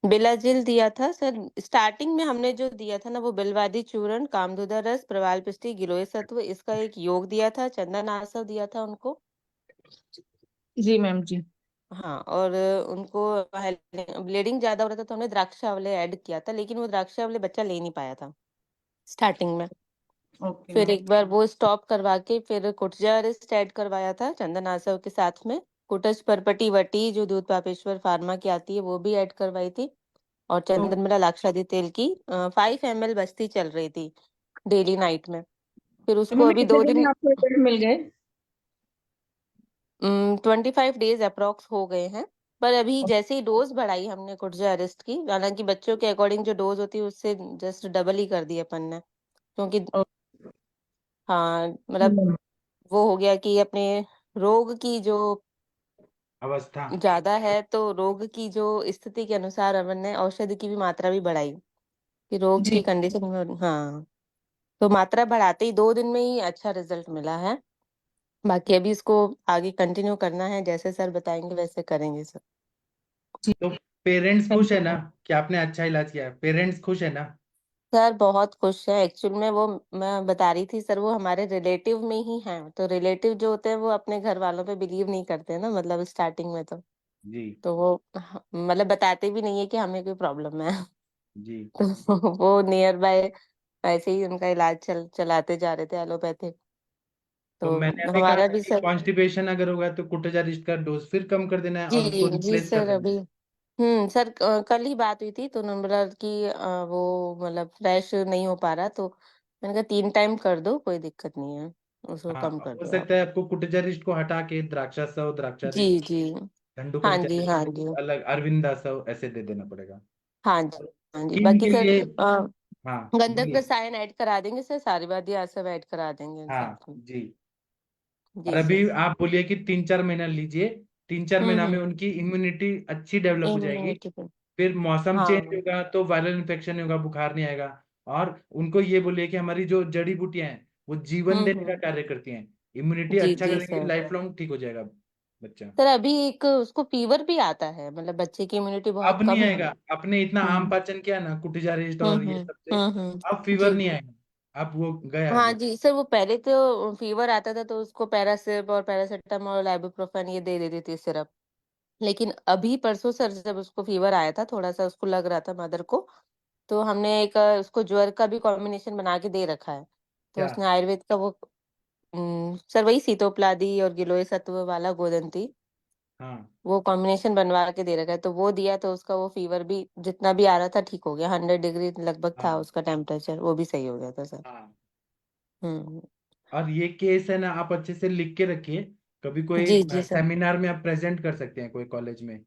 बिलाजिल दिया था सर। स्टार्टिंग में हमने जो दिया था ना, वो बिलवादी चूर्ण, कामधुदा रस, प्रवाल पिष्टी, गिलोय सत्व, इसका एक योग दिया था, चंदन आसव दिया था उनको। जी मैम। जी। हाँ, और उनको ब्लीडिंग ज्यादा हो रहा था तो हमने द्राक्षावले ऐड किया था, लेकिन वो द्राक्षावले बच्चा ले नहीं पाया था स्टार्टिंग में। ओके फिर मैम। एक बार वो स्टॉप करवा के फिर कुटजारिस्ट ऐड करवाया था चंदन आसव के साथ में। कुटज परपटी वटी जो दूध पापेश्वर फार्मा की आती है, वो भी ऐड करवाई थी। और ओ- चंदनमला लाक्षादी तेल की 5 ml बस्ती चल रही थी डेली नाइट में। फिर तो उसको मैम अभी कितने 2 दिन में दिन, आपको रिजल्ट मिल गए? 25 डेज अप्रोक्स हो गए हैं। पर अभी जैसे ही डोज बढ़ाई हमने कुर्जा अरिस्ट की, हालांकि बच्चों के अकॉर्डिंग जो डोज होती है उससे जस्ट डबल ही कर दी अपन ने, क्योंकि हाँ मतलब मैम। वो हो गया कि अपने रोग की जो अवस्था। ज्यादा है, तो रोग की जो स्थिति के अनुसार अपन ने औषधि की भी मात्रा भी बढ़ाई कि रोग जी। की कंडीशन में। हाँ, तो मात्रा बढ़ाते ही 2 दिन में ही अच्छा रिजल्ट मिला है। बाकी अभी इसको आगे कंटिन्यू करना है, जैसे सर बताएंगे वैसे करेंगे सर। जी। तो पेरेंट्स खुश है ना कि आपने अच्छा इलाज किया? पेरेंट्स खुश है ना? सर बहुत खुश है एक्चुअल में। वो मैं बता रही थी सर, वो हमारे रिलेटिव में ही हैं, तो रिलेटिव जो होते हैं वो अपने घर वालों पे बिलीव नहीं करते हैं ना, मतलब स्टार्टिंग में जी, तो वो मतलब बताते भी नहीं है कि हमें कोई प्रॉब्लम है। जी। तो वो नियर बाय ऐसे ही उनका इलाज चलाते जा रहे थे एलोपैथिक। तो तो मैंने अभी कहा हमारा था भी कि सर। कॉन्स्टिपेशन अगर होगा तो कुटजारिस्ट का डोज फिर कम कर देना है जी और उसको जी रिप्लेस कर सर। देना अभी है। सर कल ही बात हुई थी तो नंबर की वो मतलब फ्रेश नहीं हो पा रहा, तो मैंने कहा 3 टाइम कर दो, कोई दिक्कत नहीं है, उसको हाँ, कम कर हो दो आप। सकता है आपको कुटजारिस्ट को हटा के द्राक्षासव, जी द्राक्षारिस्ट, जी। धंडु हाँ जी, हाँ पंचारिस्ट जी। अलग, अरविंदासव ऐसे दे देना पड़ेगा। हाँ जी, हाँ जी। स्किन बाकी के सर लिए। हाँ, गंधक बोलिए। रसायन ऐड करा देंगे सर, सारीवादी आसव ऐड करा देंगे हाँ, साथ में। जी। और जी सर। अभी आप बोलिए कि 3-4 महीना लीजिए। 3-4 महीना में हम्म। उनकी इम्यूनिटी अच्छी डेवलप हो जाएगी। इम्यूनिटी पे। फिर मौसम चेंज हाँ होगा तो वायरल इन्फेक्शन नहीं होगा, बुखार नहीं आएगा। और उनको ये बोलिए कि हमारी जो जड़ी बूटियां हैं वो जीवन देने का हम्म। कार्य करती हैं। इम्यूनिटी जी अच्छा जी करेंगे, सर। लाइफ लॉन्ग ठीक हो जाएगा बच्चा। सर अभी एक उसको फीवर भी आता है, मतलब बच्चे की इम्यूनिटी अब बहुत नहीं कम है। आएगा, आपने इतना आम हम्म पाचन किया ना कुटिजारिस्ट और ये सब से, अब फीवर जी नहीं जी। आएगा। अब वो गया हाँ वो। जी सर, वो पहले तो फीवर आता था तो उसको पैरासिप और पैरासिटामोल, आइबुप्रोफेन ये दे देती थी सिरप। लेकिन अभी परसों सर जब उसको फीवर आया था, थोड़ा सा उसको लग रहा था मदर को, तो हमने एक उसको ज्वर का भी कॉम्बिनेशन बना के दे रखा है। तो क्या? उसने आयुर्वेद का वो सर वही सीतोप्लादी और गिलोय सत्व वाला गोदंती, हाँ, वो कॉम्बिनेशन बनवा के दे रखा है, तो वो दिया तो उसका वो फीवर भी जितना भी आ रहा था ठीक हो गया। 100 डिग्री लगभग था हाँ, उसका टेम्परेचर, वो भी सही हो गया था सर। हाँ। हम्म। और ये केस है ना, आप अच्छे से लिख के रखिए। कभी कोई जी जी सर। सेमिनार में आप प्रेजेंट कर सकते हैं कोई कॉलेज में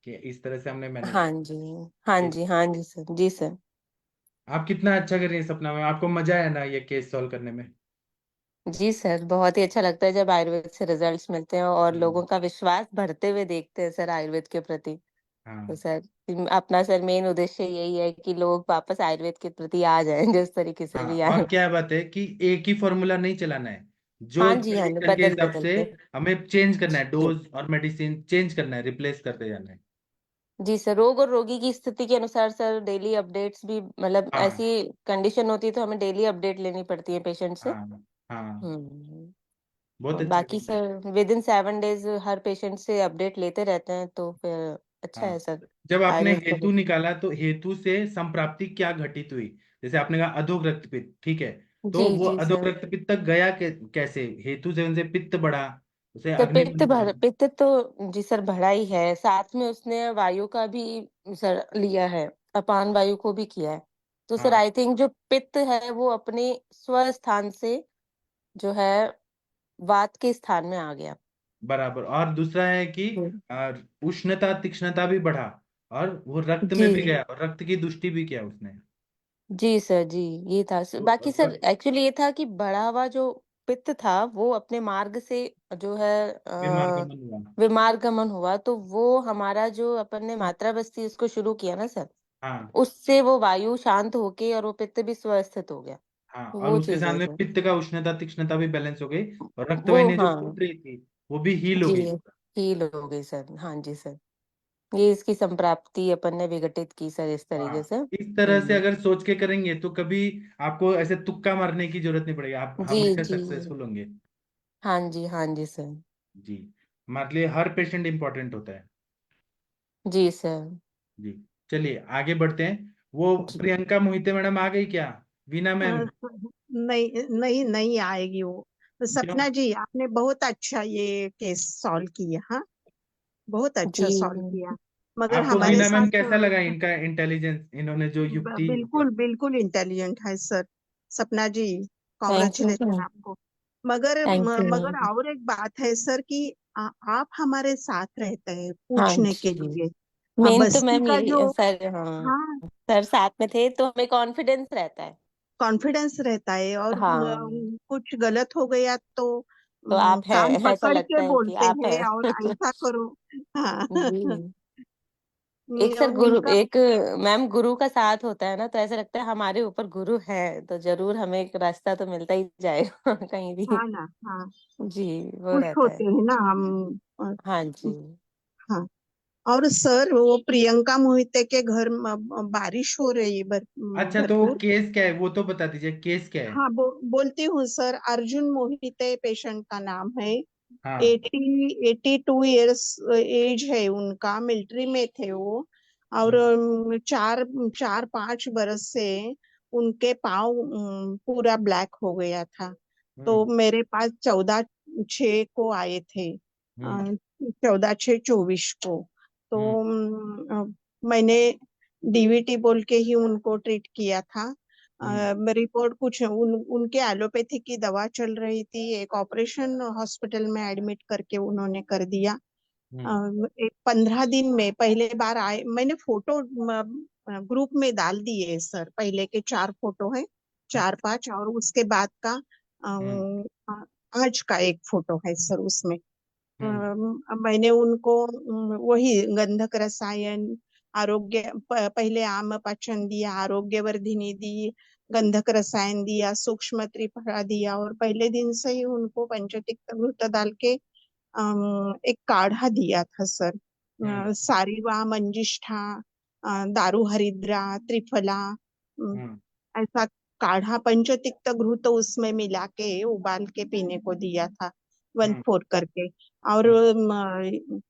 कि इस तरह से हमने मैनेज हाँ जी, हाँ किया। जी, हाँ जी सर, जी सर। आप कितना अच्छा कर रही हैं सपना में, आपको मजा आया ना ये केस सॉल्व करने में? जी सर, बहुत ही अच्छा लगता है जब आयुर्वेद से रिजल्ट्स मिलते हैं और हम्म, लोगों का विश्वास बढ़ते हुए देखते हैं सर आयुर्वेद के प्रति। तो हाँ सर अपना सर मेन उद्देश्य यही है कि लोग वापस आयुर्वेद के प्रति आ जाएं जिस तरीके से हाँ। भी और आए। क्या बात है कि एक ही फॉर्मूला नहीं चलाना है, जो हाँ जी, हाँ जी, कंडीशन के बदल हिसाब बदल से के। हमें चेंज करना है, जी डोज और मेडिसिन चेंज करना है, रिप्लेस करते जाना है। जी सर, रोग और रोगी की स्थिति के अनुसार सर डेली अपडेट्स भी मतलब हाँ ऐसी कंडीशन होती है तो हमें डेली अपडेट लेनी पड़ती है पेशेंट से। हाँ हाँ, हम्म। बहुत और अच्छा बाकी करते हैं। Sir with in 7 days her patient से अपडेट लेते रहते हैं तो फिर अच्छा है हाँ, सर। जब आपने आयुर्वेद हेतु को। निकाला तो हेतु से संप्राप्ति क्या घटित हुई? जैसे आपने कहा अधोक रक्तपित्त, ठीक है, तो जी वो जी अधोक सर। रक्तपित्त तक गया कैसे? हेतु से उनसे पित्त बढ़ा, उसे सर अग्नि पित्त तो जी सर बढ़ा ही है, साथ में उसने वायु का भी सर लिया है, अपान वायु को भी किया है। तो सर हाँ आई थिंक जो पित्त है वो अपने स्वस्थान से जो है वात के स्थान में आ गया। बराबर। और दूसरा है कि हम्म। आ, उष्णता तीक्ष्णता भी बढ़ा, और वो रक्त में भी जी गया और रक्त की दुष्टि भी किया उसने। जी सर, जी ये था तो बाकी सर रक्त एक्चुअली ये था कि बढ़ा हुआ जो पित्त था वो अपने मार्ग से जो है बीमार का मन हुआ। विमार्गमन हुआ तो वो हमारा जो अपन ने मात्रा बस्ती उसको शुरू किया ना सर, हाँ उससे वो वायु शांत होके और वो पित्त भी स्वस्थित हो गया। हाँ, और वो उसके चीज साथ है में सर। पित्त का उष्णता तीक्ष्णता भी बैलेंस हो गई, और रक्त वो वाहिनी जो हाँ। फूट रही थी वो भी हील हो जी गई। हील हो गई सर, हाँ जी सर। ये इसकी संप्राप्ति अपन ने विघटित की सर इस तरीके हाँ, से। इस तरह से अगर सोच के करेंगे तो कभी आपको ऐसे तुक्का मारने की जरूरत नहीं पड़ेगी, आप जी हमेशा जी। सक्सेसफुल होंगे। हाँ जी, हाँ जी सर। जी, हमारे लिए हर पेशेंट इंपॉर्टेंट होता है। जी सर। जी, चलिए आगे बढ़ते हैं। वो जी प्रियंका मोहिते मैडम आ गई क्या? वीना मैम? नहीं नहीं नहीं आएगी वो। तो क्यों? सपना जी आपने बहुत अच्छा ये केस सॉल्व किया, हाँ बहुत अच्छा सॉल्व जी। किया। मगर आपको हमारे वीना मैम साथ कैसा लगा इनका इंटेलिजेंस, इन्होंने जो युक्ति बिल्कुल बिल्कुल इंटेलिजेंट है सर। सपना जी थैंक यू कॉन्ग्रेचुलेशन आपको। मगर थैंक मगर यू। और एक बात है सर कि आप हमारे साथ रहते हैं हाँ पूछने के जी, लिए। मेन तो बस्ती मैम का यही जो, सर, हाँ हाँ सर साथ में थे तो हमें कॉन्फिडेंस रहता है। कॉन्फिडेंस रहता है, और हाँ कुछ गलत हो गया तो तो आप कान हैं ऐसा पकड़ के लगता है कि बोलते आप हैं और हैं। ऐसा करो। हाँ जी। एक सर गुरु इनका एक मैम गुरु का साथ होता है ना तो ऐसा लगता है हमारे ऊपर गुरु है तो जरूर हमें एक रास्ता तो मिलता ही जाएगा कहीं भी। हाँ ना, हाँ जी वो खुश रहता है। होते हैं ना हम। अ, हाँ जी। हाँ। और सर वो प्रियंका मोहिते के घर बारिश हो रही अच्छा, तो भरपूर। केस क्या है वो तो बता दीजिए, केस क्या है? हाँ बोलती हूँ सर, अर्जुन मोहिते पेशेंट का नाम है। हाँ 82 ईयर्स एज है उनका, मिलिट्री में थे वो। और हम्म 4-5 बरस से उनके पाँव पूरा ब्लैक हो गया था। तो हम्म मेरे पास 14/6 को आए थे, हम्म 14/6/24 को। तो हम्म मैंने डीवीटी बोल के ही उनको ट्रीट किया था। हम्म रिपोर्ट कुछ उनके एलोपैथी की दवा चल रही थी, एक ऑपरेशन हॉस्पिटल में एडमिट करके उन्होंने कर दिया। हम्म एक 15 दिन में पहले बार आए, मैंने फोटो ग्रुप में डाल दिए सर, पहले के 4 फोटो है, हम्म 4-5, और उसके बाद का हम्म आज का एक फोटो है सर उसमें। हम्म मैंने उनको वही गंधक रसायन, आरोग्य पहले आम पाचन दिया, आरोग्यवर्धिनी दी, गंधक रसायन दिया, सूक्ष्म त्रिफला दिया, और पहले दिन से ही उनको पंचतिक्त घृत डाल के एक काढ़ा दिया था सर। हम्म सारीवा, मंजिष्ठा, दारू हरिद्रा, त्रिफला, अम, हम्म ऐसा काढ़ा पंचतिक्त घृत उसमें मिला के उबाल के पीने को दिया था, वन हम्म फोर करके। और हम्म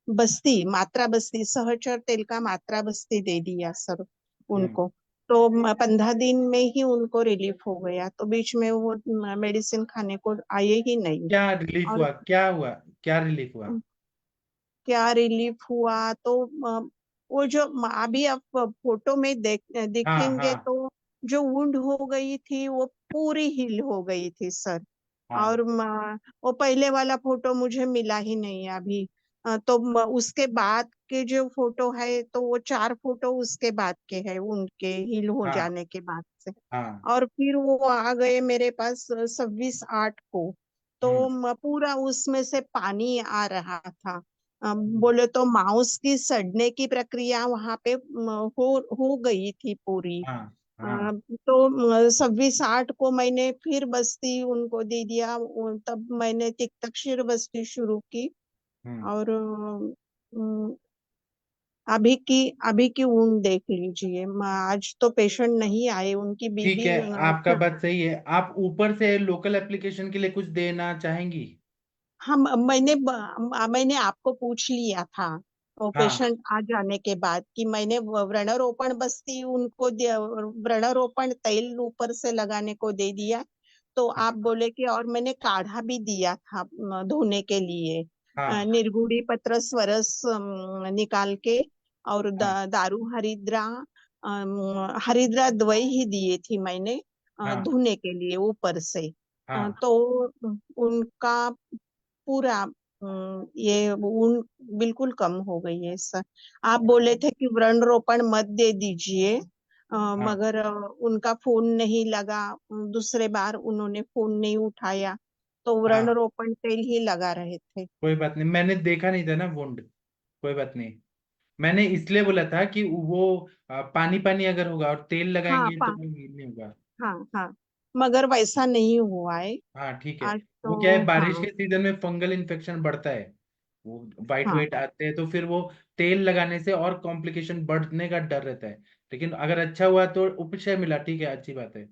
बस्ती, मात्रा बस्ती, सहचर तेल का मात्रा बस्ती दे दिया सर हम्म। उनको। तो 15 दिन में ही उनको रिलीफ हो गया, तो बीच में वो मेडिसिन खाने को आए ही नहीं। क्या रिलीफ और हुआ, क्या हुआ, क्या रिलीफ हुआ? क्या रिलीफ हुआ तो वो जो अभी आप फोटो में हाँ दिखेंगे हाँ तो जो वुंड हो गई थी वो पूरी हील हो गई थी सर। हाँ और वो पहले वाला फोटो मुझे मिला ही नहीं अभी। तो उसके बाद के जो फोटो है तो वो 4 फोटो उसके बाद के है, उनके हील हो हाँ जाने के बाद से। हाँ और फिर वो आ गए मेरे पास 26/8 को। तो पूरा उसमें से पानी आ रहा था। बोले तो माउस की सड़ने की प्रक्रिया वहां पे हो गई थी पूरी। हाँ अ, हाँ तो 26/8 को मैंने फिर बस्ती उनको दे दिया। तब मैंने तिक्तक्षीर बस्ती शुरू की। हम्म और अभी की ऊन देख लीजिए। आज तो पेशेंट नहीं आए, उनकी ठीक बीबी है, आपका बात सही है। आप ऊपर से लोकल एप्लीकेशन के लिए कुछ देना चाहेंगी? हम मैंने आपको पूछ लिया था वो हाँ पेशेंट आ जाने के बाद कि मैंने व्रणरोपण बस्ती उनको व्रणरोपण तेल ऊपर से लगाने को दे दिया। तो आप बोले कि और मैंने काढ़ा भी दिया था धोने के लिए। हाँ निर्गुड़ी पत्र स्वरस निकाल के, और हाँ दारू हरिद्रा, हरिद्रा दवाई ही दिए थी मैंने हाँ धोने के लिए ऊपर से। हाँ तो उनका पूरा ये ऊन बिल्कुल कम हो गई है सर। आप बोले थे कि व्रण रोपण मत दे दीजिए, हाँ मगर उनका फोन नहीं लगा। दूसरे बार उन्होंने फोन नहीं उठाया, तो व्रण हाँ रोपण तेल ही लगा रहे थे। कोई बात नहीं, मैंने देखा नहीं था ना वुंड। कोई बात नहीं। मैंने इसलिए बोला था कि वो पानी पानी अगर होगा और तेल हाँ लगाएंगे तो वो हील नहीं होगा। हाँ हाँ, मगर वैसा नहीं हुआ है हाँ ठीक है। आज वो क्या है, तो। बारिश हाँ के सीजन में फंगल इन्फेक्शन बढ़ता है। वो वाइट हाँ, वाइट आते हैं तो फिर वो तेल लगाने से और कॉम्प्लिकेशन बढ़ने का डर रहता है। लेकिन अगर अच्छा हुआ तो उपशय मिला, ठीक है, अच्छी बात है।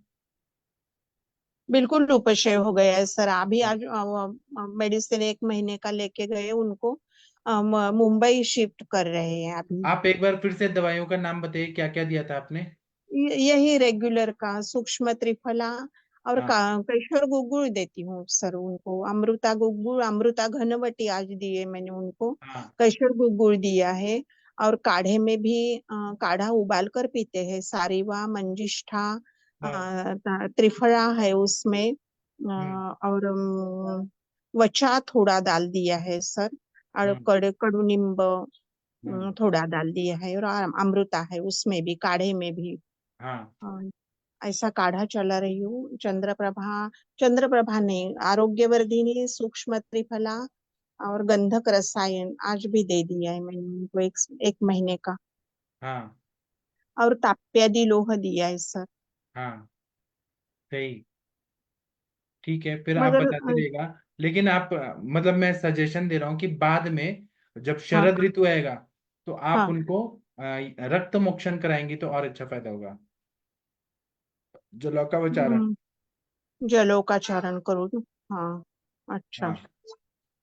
बिल्कुल उपशय हो गया है सर। अभी आज मेडिसिन 1 महीने का लेके गए उनको। मुंबई शिफ्ट कर रहे हैं अभी। आप एक बार फिर से दवाइयों का नाम बताइए, क्या क्या दिया था आपने? यही रेगुलर का सूक्ष्म त्रिफला और हाँ कैशोर गुग्गुल देती हूँ सर उनको। अमृता गुग्गुल, अमृता घनवटी आज दिए मैंने उनको। हाँ कैशोर गुग्गुल दिया है। और काढ़े में भी काढ़ा उबाल कर पीते हैं। सारीवा, मंजिष्ठा, हाँ त्रिफला है उसमें। हम्म और वचा थोड़ा डाल दिया है सर। और हम्म कड़ू नींब हम्म थोड़ा डाल दिया है। और अमृता है उसमें भी, काढ़े में भी। हाँ हाँ, ऐसा काढ़ा चला रही हूँ। चंद्रप्रभा नहीं, आरोग्यवर्धिनी, सूक्ष्म त्रिफला और गंधक रसायन आज भी दे दिया है मैंने उनको 1 महीने का। हाँ और ताप्यादि लोह दिया है सर। हाँ सही। ठीक है, फिर आप मगर बताते रहिएगा। लेकिन आप मतलब मैं सजेशन दे रहा हूँ कि बाद में जब हाँ शरद ऋतु आएगा तो आप हाँ, उनको रक्त मोक्षण कराएंगी तो और अच्छा फायदा होगा। जलौकाचारण। जलों का चारण करूँ। हाँ, अच्छा। हाँ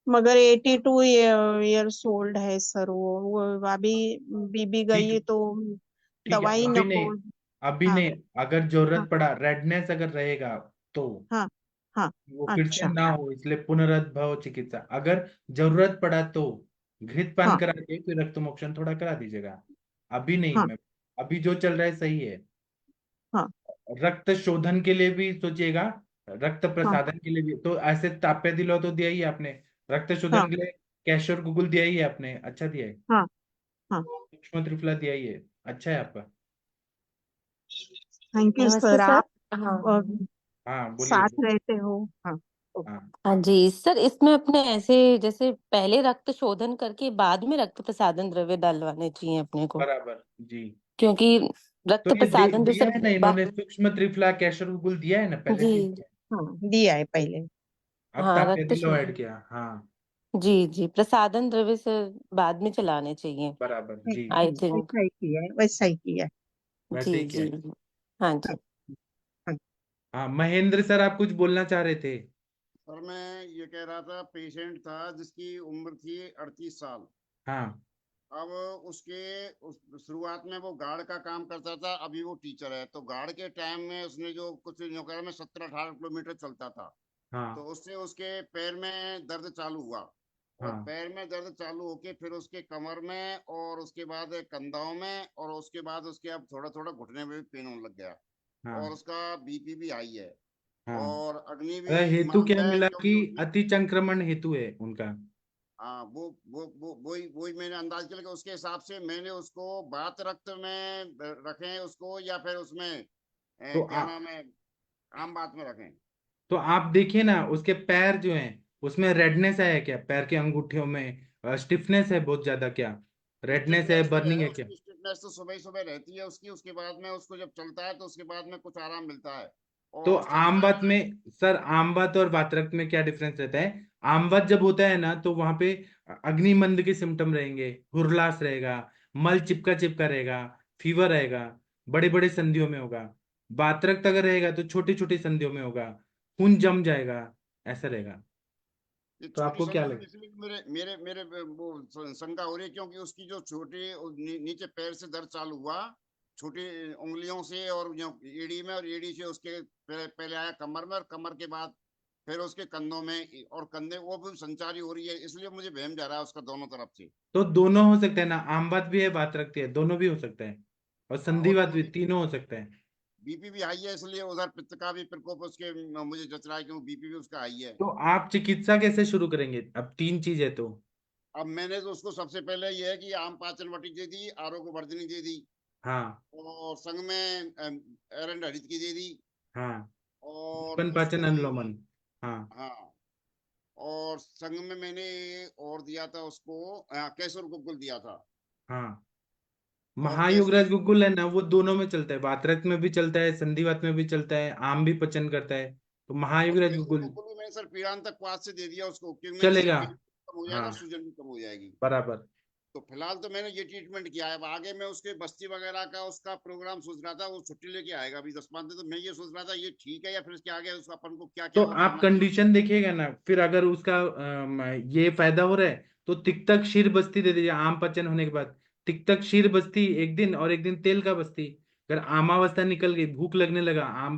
मगर 82 ईयर्स ओल्ड है सर वो अभी बीबी ठीक गई तो ठीक है, दवाई अभी नको। नहीं। अभी हाँ नहीं, अगर हाँ जरूरत पड़ा, रेडनेस अगर रहेगा तो हाँ हाँ, वो फिर से अच्छा। ना हो, इसलिए पुनरुद्भव चिकित्सा। अगर जरूरत पड़ा तो घृत पान हाँ करा के फिर रक्त मोक्षण थोड़ा करा दीजिएगा। अभी नहीं हाँ मैं, अभी जो चल रहा है सही है। हाँ रक्त शोधन के लिए भी सोचिएगा, रक्त हाँ प्रसादन के लिए भी। तो ऐसे ताप्य दिलो तो दिया ही है आपने, रक्त हाँ शोधन के लिए कैशोर गुगुल दिया ही है आपने, अच्छा दिया है। हाँ हाँ, सूक्ष्म त्रिफला दिया ही है, अच्छा है आपका। थैंक यू नमस्ते सर। सर। आप हाँ हाँ बोलिए साथ बोलिए। रहते हो। हाँ, हाँ हाँ जी सर, इसमें अपने ऐसे जैसे पहले रक्त शोधन करके बाद में रक्त प्रसादन द्रव्य डलवाने चाहिए अपने को, बराबर जी। क्योंकि तो रक्त ये प्रसादन जो दिया सर है ना इन्होंने, सूक्ष्म त्रिफला कैशोर गुगुल दिया है ना, पहले दे जी दिया। हाँ दिया है पहले। अब हाँ, ताप्य रक्त दिलो शोधन, ऐड किया, हाँ। जी जी, प्रसादन द्रव्य से बाद में चलाने चाहिए बराबर जी। I think. वैसा ही किया है, वैसा ही किया है। वैसे जी ही किया जी, है। हाँ हाँ जी। हाँ। हाँ महेंद्र सर, आप कुछ बोलना चाह रहे थे? सर मैं ये कह रहा था, पेशेंट था जिसकी उम्र थी 38 साल। हाँ अब उसके शुरुआत में वो गार्ड का काम करता था, अभी वो टीचर है। तो गार्ड के टाइम में उसने जो कुछ नौकरी में 17-18 किलोमीटर चलता था। तो हाँ उससे उसके पैर में दर्द चालू हुआ। और हाँ पैर में दर्द चालू होके फिर उसके कमर में, और उसके बाद कंधाओं में, और उसके बाद उसके अब थोड़ा थोड़ा घुटने में भी पेन होने लग गया। और हाँ उसका बीपी भी हाई है। हाँ, और अग्नि भी हेतु क्या है मिला कि क्योंकि उसमें अति संक्रमण हेतु है उनका। हाँ वही मैंने अंदाज किया कि उसके हिसाब से मैंने उसको बात रक्त में रखें उसको या फिर उसमें तो क्या नाम है आम बात में रखें। तो आप देखिए ना उसके पैर जो हैं उसमें रेडनेस है क्या, पैर के अंगूठियों में स्टिफनेस है बहुत ज्यादा क्या, रेडनेस है, स्टिफनेस तो है, बर्निंग है क्या? उसकी स्टिफनेस तो सुबह सुबह रहती है उसकी, उसके बाद में उसको जब चलता है तो उसके बाद में कुछ आराम मिलता है तो और आम चलता बात है। में सर, आम बात और वातरक्त में क्या डिफरेंस रहता है? आम बात जब होता है ना तो वहां पे अग्निमंद के सिम्टम रहेंगे, हुरलास रहेगा, मल चिपका चिपका रहेगा, फीवर रहेगा, बड़े बड़े संधियों में होगा। वातरक्त अगर रहेगा तो छोटी छोटी संधियों में होगा, खून जम जाएगा, ऐसा रहेगा। ये तो छोटी आपको क्या संधि में लगे? इसलिए मेरे मेरे मेरे वो शंका हो रही है क्योंकि उसकी जो छोटी नीचे पैर से दर्द चालू हुआ छोटी उंगलियों से और जो एड़ी में और एड़ी से उसके पहले आया कमर में और कमर के बाद फिर उसके कंधों में और कंधे वो भी संचारी हो रही है, इसलिए मुझे वहम जा रहा है उसका दोनों तरफ से। तो दोनों हो सकते हैं ना, आम बात भी है, वातरक्त है, दोनों भी हो सकता है, और हाँ और संधिवात भी, बीपी तीनों हो सकते हैं। बीपी भी हाई है इसलिए उधर पित्त का भी प्रकोप उसके मुझे जच रहा है क्योंकि बीपी भी उसका हाई है। तो आप चिकित्सा कैसे शुरू करेंगे? अब तीन चीज है तो। अब मैंने तो उसको सबसे पहले ये है कि आम पाचन वटी दे दी, आरोग्य वर्धिनी दे दी हाँ। और संग में एरंड हरित की दे दी हाँ। और अपन पाचन उसको अनुलोमन। हाँ। हाँ और संग में मैंने और दिया था उसको केसर गुग्गुल दिया था। हाँ। और केसर महायुगराज गुग्गुल है ना, वो दोनों में चलता है, वातरक्त में भी चलता है, संधिवात में भी चलता है, आम भी पचन करता है, तो और महायुगराज केसर गुग्गुल गुग्गुल भी मैंने सर पीड़ांतक पास से दे दिया उसको क्योंकि मैंने इससे चलेगा। पेट कम हो जाएगा, हाँ, सूजन भी कम हो जाएगी। बराबर। तो फिलहाल तो मैंने ये ट्रीटमेंट किया है, अब आगे मैं उसके बस्ती वगैरह का उसका प्रोग्राम सोच रहा था, वो छुट्टी लेके आएगा अभी 10-5 दिन, तो मैं ये सोच रहा था ये ठीक है या फिर इसके आगे उसका अपन को क्या तो क्या और आप करना चाहिए। कंडीशन देखिएगा ना, फिर अगर उसका ये फायदा हो रहा है तो तिक्तक क्षीर बस्ती दे दीजिए आम पचन होने के बाद। तिक्तक क्षीर बस्ती एक दिन, और एक दिन तेल का बस्ती। अगर आमावस्था निकल गई, भूख लगने लगा, आम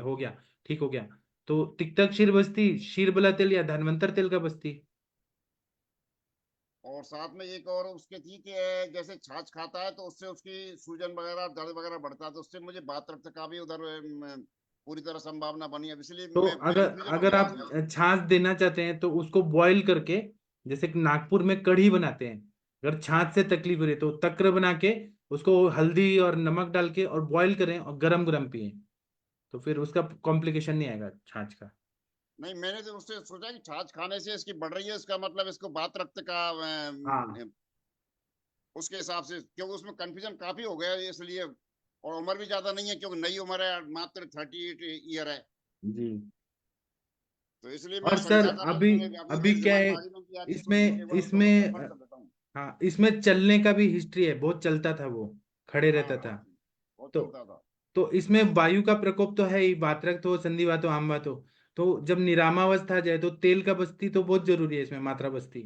हो गया, ठीक हो गया, तो तिक्तक क्षीर बस्ती, क्षीर बला तेल या धन्वंतर तेल का बस्ती। और साथ में एक और उसके थी कि जैसे छाछ खाता है तो उससे उसकी सूजन वगैरह दर्द वगैरह बढ़ता है तो उससे मुझे बात रक्त का भी उधर पूरी तरह संभावना बनी है, इसलिए तो मैं अगर कंफ्यूजन हो अगर गया आप उसमें। छाछ देना चाहते हैं तो उसको बॉईल करके, जैसे कि नागपुर में कढ़ी बनाते हैं, अगर छाछ से तकलीफ हो रही है तो तक्र बना के उसको हल्दी और नमक डाल के और बॉईल करें और गरम गरम पिए, तो फिर उसका कॉम्प्लिकेशन नहीं आएगा छाछ का। नहीं मैंने तो उससे सोचा कि छाछ खाने से इसकी बढ़ रही है, इसका मतलब इसको बात रक्त का हाँ उसके हिसाब से, क्योंकि उसमें कंफ्यूजन काफी हो गया इसलिए। और उम्र भी ज्यादा नहीं है क्योंकि नई उम्र है, मात्र 38 ईयर है, जी। तो इसलिए मैं और सर समझा था कि अभी, मैंने अभी अभी मेरे क्या दिमाग है में आज में किया कि इसको इसमें, एक बार दोनों इसमें कंफर्म कर देता हूँ। हाँ, इसमें चलने का भी हिस्ट्री है, बहुत चलता था वो, खड़े हाँ रहता था। हाँ जी, बहुत तो चलता था। तो इसमें वायु का प्रकोप तो है ही, वातरक्त हो, संधिवात हो, आम बात हो, तो जब निरामावस्था जाए तो तेल का बस्ती तो बहुत जरूरी है इसमें, मात्रा बस्ती,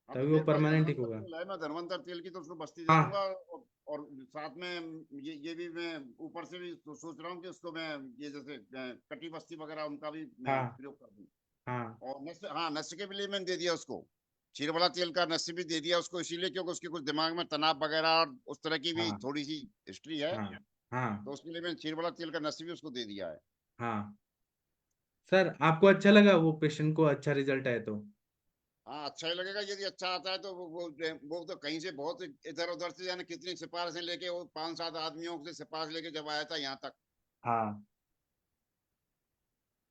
हाँ तो तभी वो मेरे पास परमानेंट ठीक धनवंतर होगा। तेल है, मैं धनवंतर तेल की तो उसको बस्ती दे दूंगा हाँ। और साथ में ये भी मैं ऊपर से भी तो सोच रहा हूँ कि उसको मैं ये जैसे कटी बस्ती वगैरह उनका भी मैं हाँ। प्रयोग कर दूँ। हाँ। और नस्य, हाँ नस्य के लिए मैंने दे दिया उसको, क्षीर वाला तेल का नस्य भी दे दिया उसको इसीलिए क्योंकि उसके कुछ दिमाग में तनाव वगैरह और उस तरह की भी हाँ। थोड़ी सी हिस्ट्री है, हाँ। हाँ। तो उसके लिए मैंने क्षीर वाला तेल का नस्य भी उसको दे दिया है। हाँ। सर आपको अच्छा लगा वो पेशेंट को अच्छा रिजल्ट आया तो? हाँ अच्छा ही लगेगा यदि अच्छा आता है तो वो तो कहीं से बहुत इधर उधर से जाने कितनी सिफारिशें लेके वो 5-7 आदमियों से सिफारिश लेके जब आया था यहाँ तक, हाँ।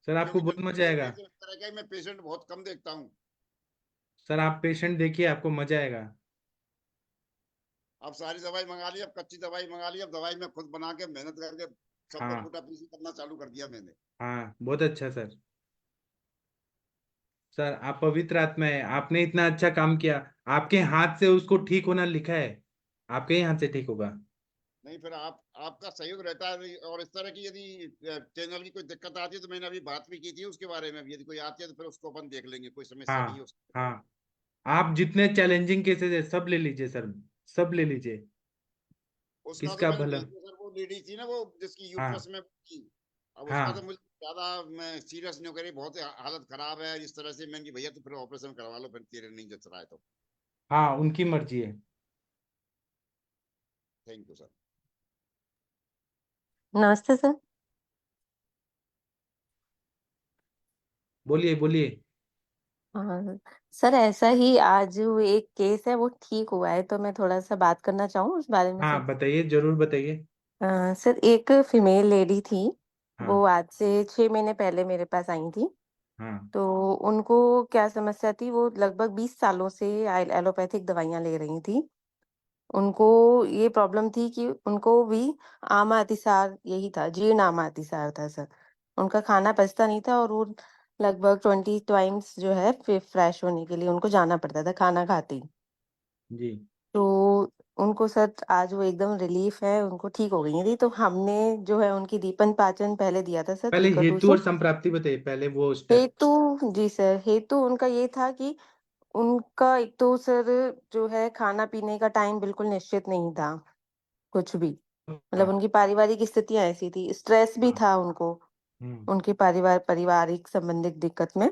सर आपको क्योंकि बहुत मजा आएगा। इस तरह का ही मैं पेशेंट बहुत कम देखता हूँ। सर आप पेशेंट देखिए, आपको मजा आएगा। अब सारी दवाई मंगा ली, अब कच्ची दवाई मंगा ली, अब दवाई मैं खुद बना के मेहनत करके सबको हाँ। फूटा पीसी करना चालू कर दिया मैंने। हाँ, बहुत अच्छा सर। सर आप पवित्र आत्मा है, आपने इतना अच्छा काम किया, आपके हाथ से उसको ठीक होना लिखा है, आपके ही हाथ से ठीक होगा। नहीं फिर आपका सहयोग रहता है और इस तरह की यदि चैनल की कोई दिक्कत आती है तो मैंने अभी बात भी की थी उसके बारे में, यदि कोई आती है तो फिर उसको अपन देख लेंगे, कोई समस्या नहीं है हाँ। उसके बारे में। हाँ। आप जितने चैलेंजिंग केसेस है सब ले लीजिए सर, सब ले लीजिए, उसका तो किसका मैंने भला। भेज दिया सर, वो लेडी थी ना वो जिसकी यूट्रस हाँ। में थी, अब उसका तो हाँ। मुझे ज्यादा मैं सीरियस नहीं करी, बहुत हालत खराब है इस तरह से, मैंने कि भैया तो फिर ऑपरेशन करवा लो फिर तेरे नहीं जच रहा है तो। हाँ, उनकी मर्जी है। Thank you sir. नमस्ते सर। बोलिए बोलिए। हाँ सर, ऐसा ही आज वो एक केस है वो ठीक हुआ है, तो मैं थोड़ा सा बात करना चाहूँ उस बारे में सर। हाँ बताइए, जरूर बताइए। सर, एक फीमेल लेडी थी, वो हाँ आज से 6 महीने पहले मेरे पास आई थी। हाँ तो उनको क्या समस्या थी, वो लगभग 20 सालों से एलोपैथिक दवाइयाँ ले रही थी। उनको ये प्रॉब्लम थी कि उनको भी आमा अतिसार यही था, जीर्ण आमा अतिसार था सर। उनका खाना पचता नहीं था और वो लगभग 20 टाइम्स जो है फिर फ्रेश होने के लिए उनको जाना पड़ता था खाना खाते ही। जी। तो उनको सर आज वो एकदम रिलीफ है, उनको ठीक हो गई थी। तो हमने जो है उनकी दीपन पाचन पहले दिया था सर पहले त्रिकटु हेतु से। और संप्राप्ति बताइए, पहले वो स्टेप। हेतु, जी सर, हेतु उनका ये था कि उनका एक तो सर जो है खाना पीने का टाइम बिल्कुल निश्चित नहीं था, कुछ भी। मतलब हाँ उनकी पारिवारिक स्थितियाँ ऐसी थी, स्ट्रेस भी हाँ। था उनको, हम्म। उनके पारिवारिक संबंधित दिक्कत में।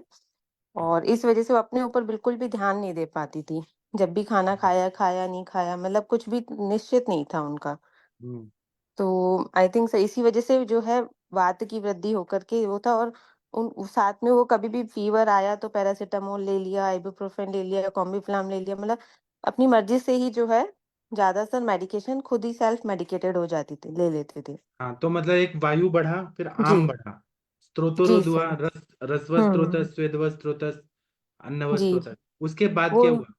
और इस वजह से वो अपने ऊपर बिल्कुल भी ध्यान नहीं दे पाती थी। जब भी खाना खाया, खाया, नहीं खाया, मतलब कुछ भी निश्चित नहीं था उनका। हम्म। तो आई थिंक स इसी वजह से जो है वात की वृद्धि होकर के वो था। और साथ में वो कभी भी फीवर आया तो पैरासिटामोल ले लिया, इबुप्रोफेन ले लिया, कॉम्बिफ्लाम ले लिया, मतलब अपनी मर्ज़ी से ही जो है ज़्यादातर मेडिकेशन खुद ही सेल्फ मेडिकेटेड हो जाती थी, ले लेते थे। हाँ, तो मतलब एक वायु बढ़ा, फिर जी, आम बढ़ा, जी स्त्रोतोरोध हुआ, सर। रसवस हुँ, स्त्रोतस, स्वेदवस स्त्रोतस, अन्नवस जी, स्त्रोतस। उसके बाद वो क्या हुआ?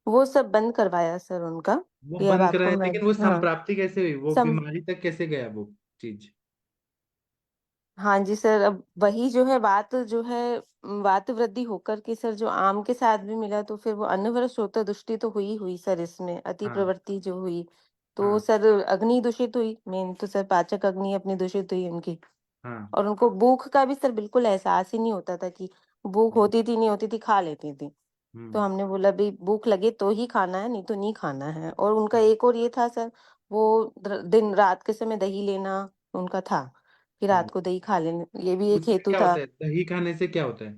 वो सब बंद करवाया सर उनका, वो कि अब बंद आपको कराया, मैं, लेकिन वो हाँ, संप्राप्ति कैसे हुई, वो सम बीमारी तक कैसे गया वो चीज? हाँ जी सर, अब वही जो है बात जो है वात वृद्धि होकर के सर जो आम के साथ भी मिला, तो फिर वो अन्नवरस श्रोत्र तो हुई हुई सर, इसमें अति हाँ प्रवृत्ति जो हुई। तो हाँ सर अग्नि दूषित हुई, मेन तो सर पाचक अग्नि अपनी दूषित हुई उनकी। हाँ। और उनको भूख का भी सर बिल्कुल एहसास ही नहीं होता था, कि भूख हम्म होती थी नहीं होती थी, खा लेती थी। तो हम्म, हमने बोला भाई भूख लगे तो ही खाना है, नहीं तो नहीं खाना है। और उनका हाँ, एक और ये था सर, वो दिन रात के समय दही लेना उनका था, कि हम्म। रात को दही खा लेने, ये भी एक उससे हेतु क्या था। होता है, दही खाने से क्या होता है?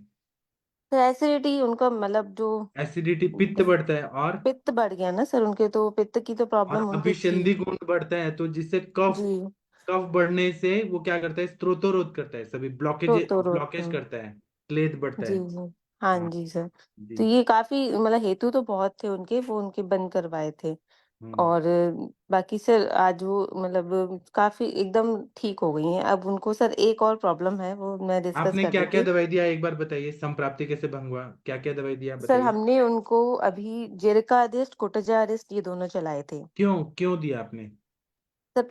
तो एसिडिटी उनका मतलब जो एसिडिटी, पित्त बढ़ता है, पित्त बढ़ गया ना सर उनके, तो पित्त की तो और प्रॉब्लम उनकी थी। अभिसंधि गुण बढ़ता है, तो जिससे कफ, जी, कफ बढ़ने से वो क्या करता है, स्त्रोतोरोध करता है, सभी ब्लॉकेज, प्रोतोरोध, ब्लॉकेज करता है, क्लेद बढ़ता जी, है। जी। हाँ हाँ जी सर। जी। तो ये काफ़ी मतलब हेतु तो बहुत थे उनके, वो उनके बंद करवाए थे। हम्म। और बाकी सर आज वो मतलब काफ़ी एकदम ठीक हो गई हैं। अब उनको सर एक और प्रॉब्लम है, वो मैं डिस्कस आपने कर क्या रही क्या थी। दवाई दिया, एक बार बताइए, संप्राप्ति कैसे भंग हुआ, क्या क्या दवाई दिया, सर बताइए। हमने उनको अभी जेरिकाडिस्ट, कोटाजारिस्ट ये दोनों चलाए थे। क्यों क्यों दिया आपने? सर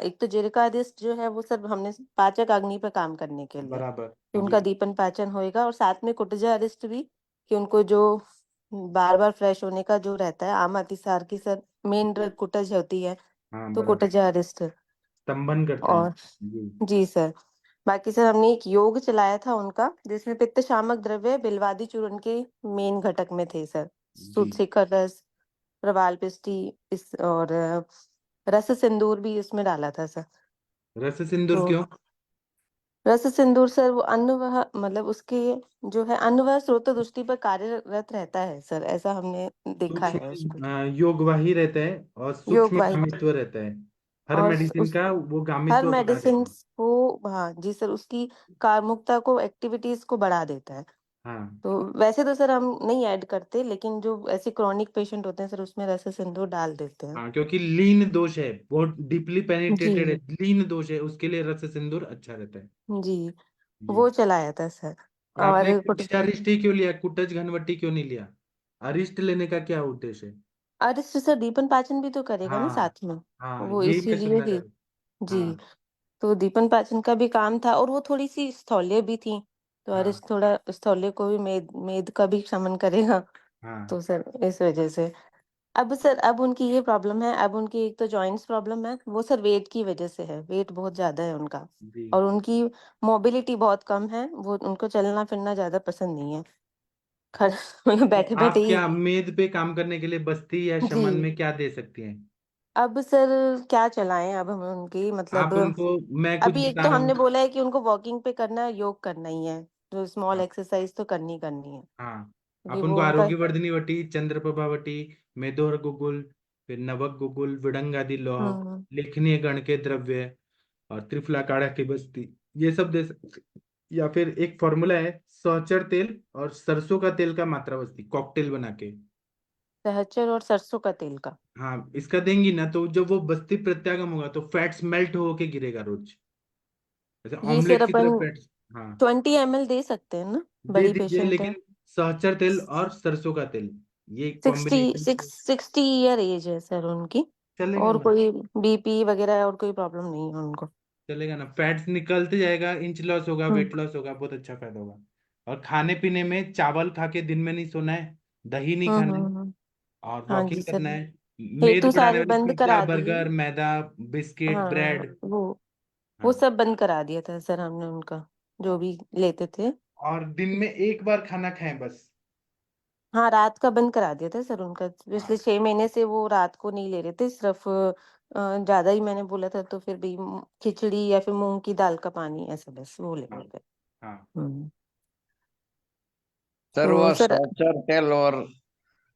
एक तो जेरिकाडिस्ट जो है वो सर हमने पाचक अग्नि पर काम करने के लिए, बराबर। कि जी। उनका दीपन पाचन होएगा। और साथ में कोटाजारिस्ट भी, कि उनको जो बार बार फ्रेश होने का जो रहता है, आम अतिसार की सर मेन ड्रग कुटज होती है, हाँ तो बराबर, कोटाजारिस्ट। स्तंभन करता है। और जी। जी सर, बाकी सर हमने एक योग चलाया था उनका, जिसमें पित्त शामक द्रव्य बिल्वादी चूर्ण के मेन घटक में थे सर। जी। सूत्रशिखर रस, प्रवाल पिष्टी, इस और रस सिंदूर भी इसमें डाला था सर। रस सिंदूर तो क्यों? रस सिंदूर सर वो अन्नवह मतलब उसके जो है अन्नवह स्रोत दृष्टि पर कार्यरत रहता है सर, ऐसा हमने देखा है उसको। सूक्ष्म योगवाही रहता है और योग सूक्ष्म वाहित, गामित्व रहता है। हर और मेडिसिन उस का वो हर गामित्व बढ़ा मेडिसिन देता है। को, हाँ जी सर, उसकी कार्मुकता को, एक्टिविटीज को बढ़ा देता है। हाँ तो वैसे तो सर हम नहीं ऐड करते, लेकिन जो ऐसे क्रॉनिक पेशेंट होते हैं सर, उसमें रस सिंदूर डाल देते हैं। हाँ, क्योंकि लीन दोष है, बहुत डीपली जी, पेनिट्रेटेड है, लीन दोष है, उसके लिए रस सिंदूर अच्छा रहता है। जी, जी। वो चलाया था सर। और आपने और कुटज अरिष्ट ही क्यों लिया, कुटज घनवटी क्यों नहीं लिया? अरिष्ट लेने का क्या उद्देश्य है? अरिष्ट सर दीपन पाचन भी तो करेगा ना हाँ साथ में, हाँ, वो यही मैं इसीलिए सुनना ही। चाह रहा। जी, हाँ तो दीपन पाचन का भी काम था, और वो थोड़ी-सी स्थौल्य भी थी, तो हाँ अरिष्ट थोड़ा स्थौल्य को भी मेद मेद का भी शमन करेगा। हाँ। तो सर इस वजह से अब सर अब उनकी ये प्रॉब्लम है, अब उनकी एक तो जॉइंट्स प्रॉब्लम है, वो सर वेट की वजह से है, वेट बहुत ज़्यादा है उनका। जी। और उनकी मोबिलिटी बहुत कम है, वो उनको चलना-फिरना ज़्यादा पसंद नहीं है। खड़ मतलब तो बैठे-बैठे आप ही। क्या मेद पे काम करने के लिए बस्ती या जी, शमन में क्या दे सकती हैं? अब सर क्या चलाएँ अब हम उनकी मतलब। आप उनको, मैं कुछ अभी एक बता तो रहा हमने हूँ। बोला है कि उनको वॉकिंग पे करना है, योग करना ही है, जो स्मॉल हाँ एक्सरसाइज तो करनी ही करनी है, हाँ। क्योंकि आप उनको वो उनका। आरोग्य वर्धिनी वटी, चंद्रप्रभा वटी, मेदोहर गुगुल, फिर नवक गुगुल, विडंगादि लौह, हुँ, लेखनीय गण के द्रव्य, और त्रिफला काढ़ा की बस्ती, ये सब दे सकते। या फिर एक फॉर्मूला है, सहचर तेल और सरसों का तेल का मात्रा बस्ती कॉकटेल बना के। सहचर और सरसों का तेल का। हाँ, इसका देंगी ना तो जब वो बस्ती प्रत्यागम होगा तो फैट्स मेल्ट होके गिरेगा रोज, जैसे ये सर ऑमलेट की तरह अपन फैट्स। हाँ, 20 ml दे सकते हैं ना, दे बड़ी दीजिए, पेशेंट है। लेकिन सहचर तेल और सरसों का तेल ये 60 कॉम्बिनेशन 60 ईयर एज है सर उनकी, चलेगा और ना। कोई बीपी वगैरह और कोई प्रॉब्लम नहीं है उनको। चलेगा ना, फैट्स निकलते जाएगा, इंच लॉस होगा, हम्म वेट लॉस होगा, बहुत अच्छा फायदा होगा। और खाने पीने में चावल खा के दिन में नहीं सोना है, दही नहीं खाना है, हम्म। और हाँ वॉकिंग जी सर, करना है। मेद हेतु बढ़ाने सारे वाले बंद पिज्जा करा दिए। बर्गर मैदा बिस्किट हाँ, ब्रेड। वो हाँ, सब बंद करा दिया था सर हमने उनका, जो भी लेते थे। और दिन में एक बार खाना खाएं बस। हाँ, रात का बंद करा दिया था सर उनका, पिछले हाँ 6 महीने से वो रात को नहीं ले रहे थे, सिर्फ ज्यादा ही मैंने बोला था तो फिर भी खिचड़ी या फिर मूंग की दाल का पानी, ऐसा बस वो ले हाँ रहे थे। हाँ। हम्म। सर तो वो सर सहचर तेल और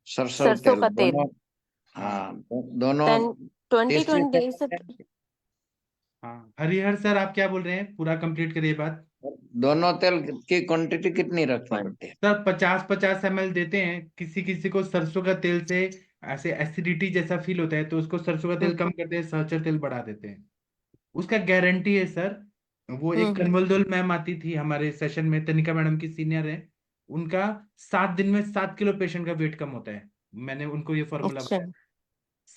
सरसों सरसों तेल का तेल दोनों, हाँ दोनों 20 तीसरी 20 से हाँ, हरिहर सर आप क्या बोल रहे हैं, पूरा कंप्लीट करिए बात। दोनों तेल की क्वांटिटी कितनी रखनी पड़ती है? सर 50-50 ml देते हैं, किसी किसी को सरसों का तेल से ऐसे एसिडिटी जैसा फील होता है तो उसको सरसों का तेल कम करते हैं, सहचर तेल बढ़ा देते हैं। उसका गारंटी है सर। वो एक हम्म। कन्वलदोल मैम आती थी हमारे सेशन में, तनिका मैडम की सीनियर है, उनका 7 दिन में 7 किलो पेशेंट का वेट कम होता है। मैंने उनको ये फॉर्मूला अच्छा। बताया,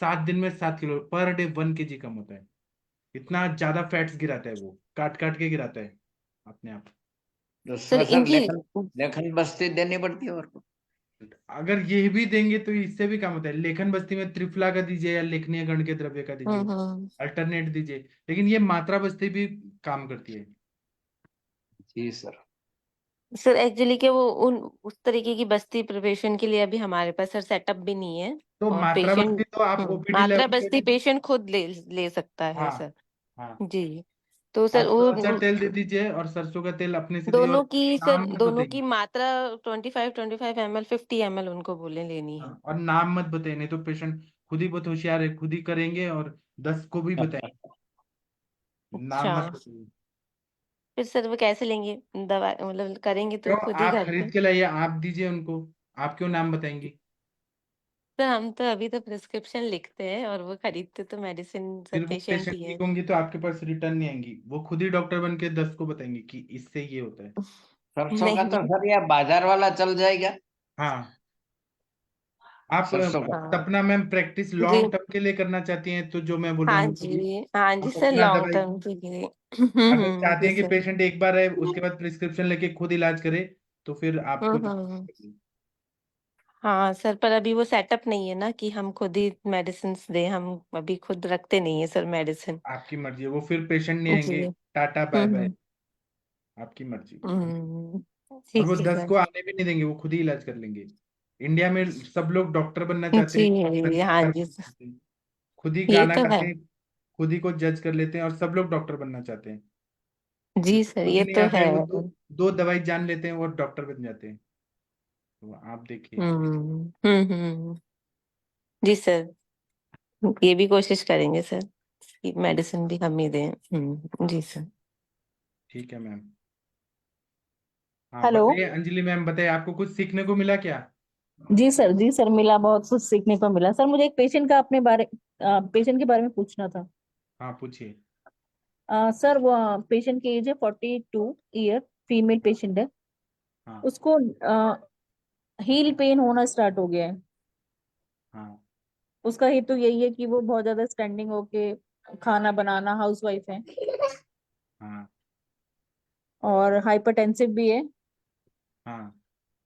7 दिन में 7 किलो पर डे 1 kg कम होता है। इतना ज्यादा फैट्स गिराता है वो, काट काट के गिराता है अपने आप। तो सर उसमें सर इनकी लेखन लेखन बस्ती देनी पड़ती है और को? अगर ये भी देंगे तो इससे भी काम होता है। लेखन बस्ती में त्रिफला का दीजिए या लेखनीय गण के द्रव्य का दीजिए, हम्म। अल्टरनेट दीजिए, लेकिन ये मात्रा बस्ती भी काम करती है। जी सर। सर एक्चुअली कि वो उन उस तरीके की बस्ती प्रिपरेशन के लिए अभी हमारे पास सर सेटअप भी नहीं है, तो और मात्रा पेशेंट बस्ती तो आप ओपीडी मात्रा लेवल बस्ती पे। पेशेंट खुद ले ले सकता है हाँ सर। हाँ, जी, तो सर आप वो सहचर तेल दे दीजिए और सरसों का तेल अपने से दीजिए, दोनों और की सर, नाम मत दोनों की बताइए। मात्रा 25 ml 50 ml उनको बोले लेनी है। हाँ, और नाम मत बताइए, नहीं तो पेशेंट खुद ही बहुत होशियार है, खुद ही करेंगे और 10 को भी बताएंगे। अच्छा, नाम मत बताइए। फिर सर वो कैसे लेंगे दवा, मतलब करेंगे तो क्यों, खुद ही आप घर पे। खरीद के लाइए, आप दीजिए उनको, आप क्यों नाम बताएंगी। सर हम तो अभी तो प्रिस्क्रिप्शन लिखते हैं, और वो खरीदते तो मेडिसिन सर फिर वो पेशेंट पेशेंट ही ठीक है। होंगी तो आपके पास रिटर्न नहीं आएंगी, वो खुद ही डॉक्टर बन के 10 को बताएंगी कि इससे ये होता है। सरसों का नहीं। तो सर यह बाजार वाला चल जाएगा। हाँ, आप सरसों का। हाँ अपना मैम प्रैक्टिस जी, लॉन्ग टर्म के लिए करना चाहती हैं तो जो मैं बोल रहा हाँ हूँ वो करिए। जी, हाँ जी आप सर, अपना लॉन्ग दवाई, टर्म के लिए। अगर चाहते जी हैं कि सर। पेशेंट एक बार आए उसके बाद प्रिस्क्रिप्शन लेके खुद इलाज करे, तो फिर आप खुद हम्म। हाँ सर, पर अभी वो सेटअप नहीं है ना कि हम खुद ही मेडिसिन दें, हम अभी खुद रखते नहीं है सर मेडिसिन। आपकी मर्जी है, वो फिर पेशेंट नहीं आएंगे, जी। टाटा बाय बाय, हम्म। आपकी मर्जी। हम्म, और वो ठीक है 10 सर। को आने भी नहीं देंगे, वो खुद ही इलाज कर लेंगे। इंडिया में सब लोग डॉक्टर बनना चाहते जी, हैं, हाँ संगीतकार जी बनना सर, चाहते हैं, खुद ही ये गाना तो है। गाते हैं, खुद ही को जज कर लेते हैं, और सब लोग डॉक्टर बनना चाहते हैं। जी सर, खुद ये ही नहीं तो आता है। है, वो दो दो दवाई जान लेते हैं और डॉक्टर बन जाते हैं। तो आप देखिए। हम्म। जी सर, ये भी कोशिश करेंगे सर कि मेडिसिन भी हम ही दें। जी सर। ठीक है मैम। हाँ हेलो। बताइए अंजलि मैम, बताइए आपको कुछ सीखने को मिला क्या। जी सर, जी सर, मिला, बहुत कुछ सीखने को मिला सर। मुझे एक पेशेंट के बारे में पूछना था। हाँ पूछिए। सर वो पेशेंट की एज है 42 ईयर, फीमेल पेशेंट है। हाँ उसको हील पेन होना स्टार्ट हो गया है। हाँ उसका हेतु यही है कि वो बहुत ज्यादा स्टैंडिंग होके खाना बनाना, हाउसवाइफ है, हाँ और हाइपरटेंसिव भी है। हाँ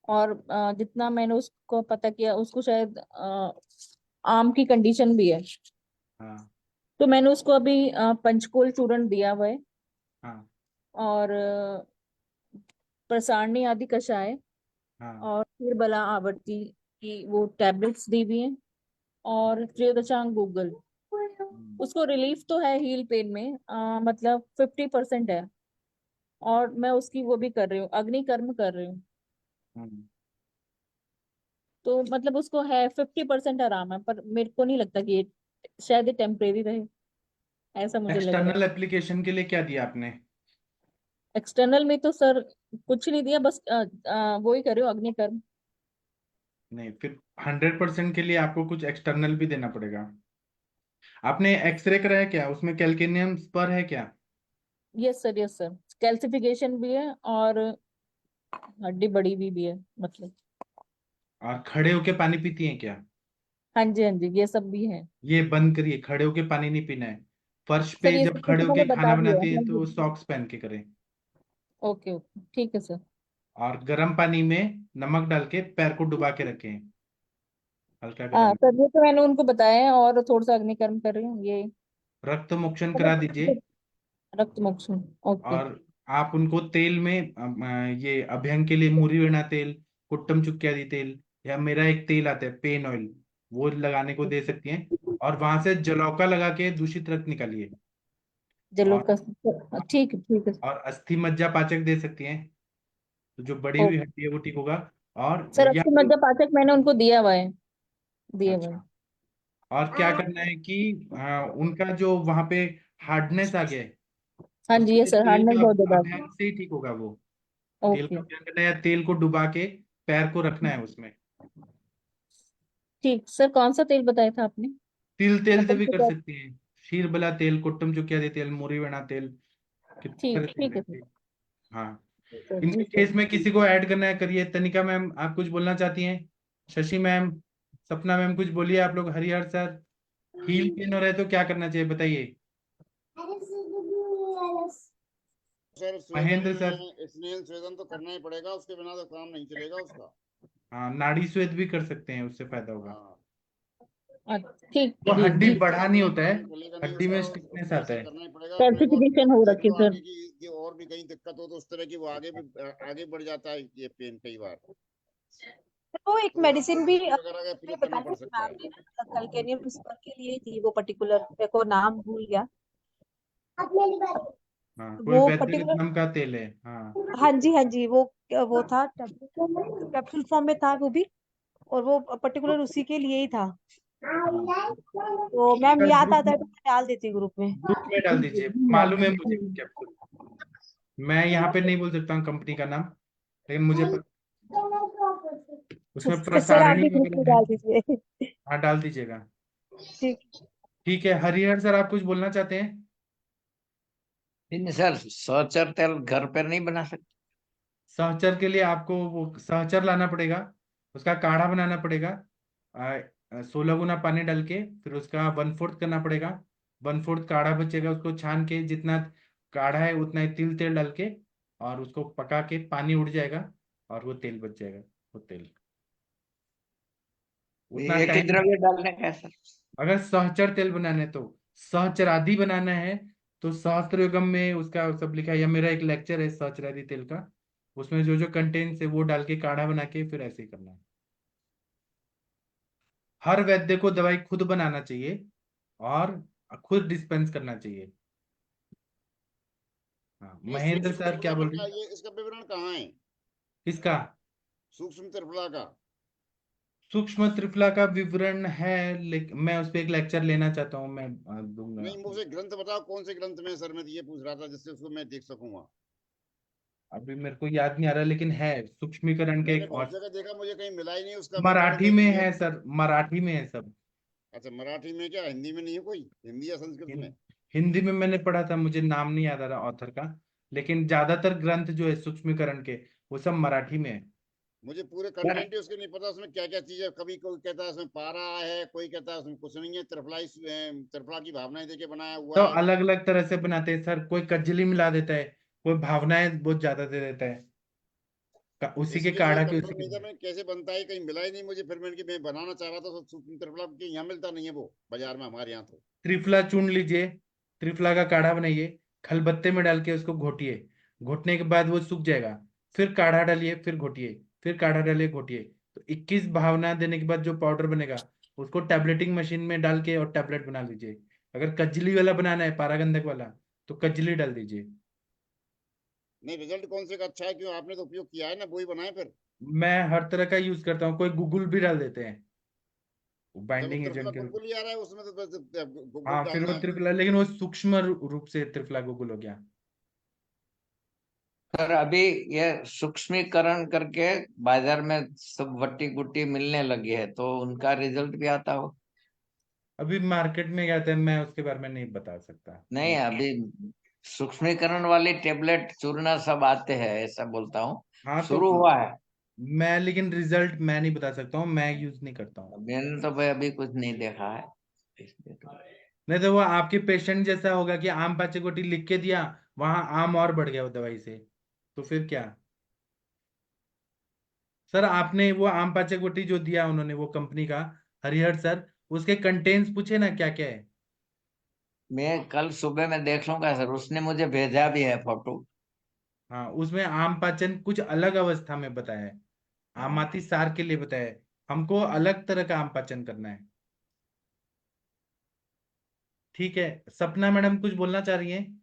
और जितना मैंने उसको पता किया, उसको शायद आर्म की कंडीशन भी है। हाँ तो मैंने उसको अभी पंचकोल चूर्ण दिया हुआ है, हाँ और प्रसारणी आदि कषाय, हाँ और फिर बला आवर्ती की वो टैबलेट्स दी हुई हैं, और त्रियोदचांग गूगल। हम्म, उसको रिलीफ तो है हील पेन में, मतलब 50% है। और मैं उसकी वो भी कर रही हूँ, अग्निकर्म कर रही हूँ। हम्म। तो मतलब उसको है 50% आराम है, पर मेरे को नहीं लगता कि ये शायद ये टेम्परेरी रहे, ऐसा मुझे लग रहा है। एक्सटर्नल एप्लीकेशन के लिए क्या दिया आपने। एक्सटर्नल में तो सर कुछ नहीं दिया, बस वो ही कर रही हूँ, अग्निकर्म। नहीं, फिर 100% के लिए आपको कुछ एक्सटर्नल भी देना पड़ेगा। आपने एक्सरे कराया क्या? उसमें कैल्केनियम स्पर है क्या? Yes sir, yes sir, calcification भी है और हड्डी बड़ी हुई भी है मतलब। और खड़े होके पानी पीती हैं क्या? हाँ जी, हाँ जी, ये सब भी है। ये बंद करिए, खड़े होके पानी नहीं पीना है। फर्श सर पे ये जब सब कुछ खड़े मैंने होके बता खाना दिया है, बनाती है हाँ तो जी। सॉक्स पहन के करें। ओके ओके, ठीक है सर। और गर्म पानी में नमक डाल के पैर को डुबा के रखें, हल्का हाँ गर्म। सर, ये तो मैंने उनको बताया है, और थोड़ा सा अग्निकर्म कर रही हूँ ये। रक्त मोक्षण करा दीजिए। मतलब रक्त मोक्षण। ओके। और आप उनको तेल में ये अभ्यंग के लिए मुरी वेणा तेल, कुट्टम चुक्क्यादी तेल, या मेरा एक तेल आता है पेन ऑयल, वो लगाने को दे सकती हैं। और वहां से जलौका लगा के दूषित रक्त निकालिए। जलो और का, ठीक है, ठीक है। और अस्थि मज्जा पाचक दे सकती हैं, तो जो बड़ी हुई ओके हड्डी है वो ठीक होगा। और सर, या अस्थि मज्जा पाचक मैंने उनको दिया हुआ है, दिए हुए हैं। अच्छा, और क्या करना है कि उनका जो वहां पे हार्डनेस आ गया है, हाँ जी, उसके ये लिए सर, तेल हार्डनेस का बहुत ज्यादा। अभ्यंग से ही ठीक होगा वो। तेल ओके, का अभ्यंग करना है या तेल को डुबा के पैर को रखना है उसमें। ठीक सर, कौन सा तेल बताया था आपने? तिल तेल से मतलब भी कि कर सकती हैं। शीरबला तेल, कुट्टम चुकिया तेल, मोरी वेणा तेल, कितने ठीक, सारे तेल ठीक हैं। है सर। हाँ, सर जी इनके सर। केस में किसी को ऐड करना है करिए। तनिका मैम आप कुछ बोलना चाहती हैं? शशि मैम, सपना मैम, कुछ बोलिए आप लोग। हरिहर सर, हील पेन हो रहा है तो क्या करना चाहिए बताइए? सर स्वेदन, महेंद्र सर। स्नेहल स्वेदन तो करना ही पड़ेगा, उसके बिना तो काम नहीं चलेगा उसका। हाँ, नाड़ी स्वेद भी कर सकते हैं, उससे फायदा होगा। हाँ, ठीक वो जी हड्डी जी। बढ़ा नहीं होता है, काम चलेगा नहीं हड्डी उसका, में स्टिफनेस उसको आता ऐसे है। करना ही पड़ेगा अपने को। कैल्सिफिकेशन हो नहीं रखी तो है सर। आगे की और भी कहीं दिक्कत हो तो उस तरह की वो आगे भी आगे बढ़ जाता है ये पेन कई बार। तो एक तो उसको मेडिसिन भी टीटी वगैरह का ने प्रयोग करना बताया पड़ था कि सकता मैम है। ने कैल्केनियम स्पर के लिए ही थी वो पर्टिकुलर, मेरे को नाम भूल गया हाँ, कोई वो वैद्य पर्टिकुलर। नाम का तेल है। हाँ, हाँ जी, हाँ जी, वो था कैप्सूल फॉर्म में था वो भी, और वो पर्टिकुलर उसी के लिए ही था। हाँ, तो ठीक मैम है, याद ग्रुप आता है तो मैं डाल देती हूँ ग्रुप में। में डाल दीजिए। मालूम है मुझे कैप्सूल। मैं यहाँ पे नहीं बोल सकता हूँ कंपनी का नाम, लेकिन मुझे उसमें सर आप प्रसारणी भी ग्रुप में वगैरह है। डाल दीजिए। हाँ, डाल दीजिएगा। ठीक। ठीक है, हरिहर सर आप कुछ बोलना चाहते हैं? नहीं सर, सहचर तेल घर पर नहीं बना सकते? सहचर के लिए आपको वो सहचर लाना पड़ेगा, उसका काढ़ा बनाना पड़ेगा। 16 गुना पानी डाल के, फिर उसका 1/4 करना पड़ेगा। 1/4 काढ़ा बचेगा, उसको छान के जितना काढ़ा है उतना ही तिल तेल डाल के, और उसको पका के पानी उड़ जाएगा, और वो तेल बच जाएगा। वो तेल उतना एक ही टाइम। द्रव्य डालने का है सर? अगर सहचर तेल बनाना है तो, सहचरादि बनाना है तो सहस्त्र युगम में उसका सब लिखा है, या मेरा एक लेक्चर है सहचरादि तेल का, उसमें जो जो कंटेंट्स है वो डाल के काढ़ा बना के फिर ऐसे ही करना है। हर वैद्य को दवाई खुद बनाना चाहिए और खुद डिस्पेंस करना चाहिए। हाँ, ये महेंद्र सूक्ष्म सर क्या त्रिफला बोल का रहे हैं? ये इसका विवरण कहाँ है? किसका? सूक्ष्म त्रिफला का? सूक्ष्म त्रिफला का विवरण है, लेकिन मैं उस पर एक लेक्चर लेना चाहता हूँ, मैं दूंगा। नहीं, मुझे ग्रंथ बताओ कौन से ग्रंथ में, सर मैं ये पूछ रहा था जिससे उसको मैं देख सकूंगा। अभी मेरे को याद नहीं आ रहा, लेकिन है सूक्ष्मीकरण के मैंने एक बहुत और। जगह देखा, मुझे कहीं मिला ही नहीं उसका विवरण मराठी कहीं में ये। है सर, मराठी में है सब। अच्छा, मराठी में क्या, हिंदी में नहीं है कोई? हिंदी या संस्कृत में? हिंदी में मैंने पढ़ा था, मुझे नाम नहीं याद आ रहा ऑथर का, लेकिन ज्यादातर ग्रंथ जो है सूक्ष्मीकरण के वो सब मराठी में है। मुझे पूरे सर, कंटेंट ही उसके नहीं पता, उसमें क्या क्या चीज है। कभी कोई कहता है उसमें पारा है, कोई कहता है उसमें कुछ नहीं है, त्रिफला की भावनाएं देके बनाया तो हुआ है। अलग अलग तरह से बनाते हैं सर, कोई कजली मिला देता है, कोई भावनाएं बहुत ज्यादा दे देता है, उसी के इसलिए मुझे काढ़ा के उसी कंफर्म के। नहीं था मैं कैसे बनता है, कहीं मिला ही नहीं मुझे। फिर मैंने कि मैं बनाना चाह रहा था तो सूक्ष्म त्रिफला के यहाँ मिलता नहीं है वो बाजार में, हमारे यहाँ तो। त्रिफला चुन लीजिए, त्रिफला का काढ़ा बनाइए, खलबत्ते में डाल के उसको घोटिए, घोटने के बाद वो सूख जाएगा, फिर काढ़ा डालिए, फिर घोटिए, फिर काढ़ा डालिए, घोटिए, तो 21 भावना देने के बाद जो पाउडर बनेगा उसको टैबलेटिंग मशीन में डाल के और टैबलेट बना लीजिए। अगर कजली वाला बनाना है, पारागंधक वाला, तो कजली डाल दीजिए। नहीं, रिजल्ट कौन से का अच्छा है? क्यों, आपने तो उपयोग किया है ना, वही बनाए फिर। मैं हर तरह का यूज करता हूँ, कोई गूगल भी डाल देते हैं जब वो बाइंडिंग त्रिफला एजेंट के रूप गुलगुल ही आ रहा है उसमें तो बस में। गुगुल हाँ, फिर डालना वो है। त्रिफला, लेकिन वो सूक्ष्म रूप से त्रिफला गूगल हो गया। सर अभी ये सूक्ष्मीकरण करके बाजार में सब वट्टी गुट्टी मिलने लगी है, तो उनका रिजल्ट भी आता हो? अभी मार्केट में क्या है मैं उसके बारे में नहीं बता सकता। नहीं, अभी सूक्ष्मीकरण वाली टेबलेट चूर्ण सब आते हैं, ऐसा बोलता हूँ। हाँ तो शुरू हुआ है। मैं लेकिन रिजल्ट मैं नहीं बता सकता हूँ, मैं यूज नहीं करता हूँ। मैंने तो भाई अभी कुछ नहीं देखा है इसलिए तो। नहीं तो वो आपके पेशेंट जैसा होगा कि आम पाचे गोटी लिख के दिया, वहां आम और बढ़ गया वो दवाई से, तो फिर क्या। सर आपने वो आम पाचे गोटी जो दिया उन्होंने, वो कंपनी का हरिहर सर, उसके कंटेंट्स पूछे ना क्या क्या है। मैं कल सुबह में देख लूंगा सर, उसने मुझे भेजा भी है फोटो। हाँ उसमें आम पाचन कुछ अलग अवस्था में बताया है, आमाती सार के लिए बताया है, हमको अलग तरह का आम पाचन करना है। ठीक है, सपना मैडम कुछ बोलना चाह रही हैं?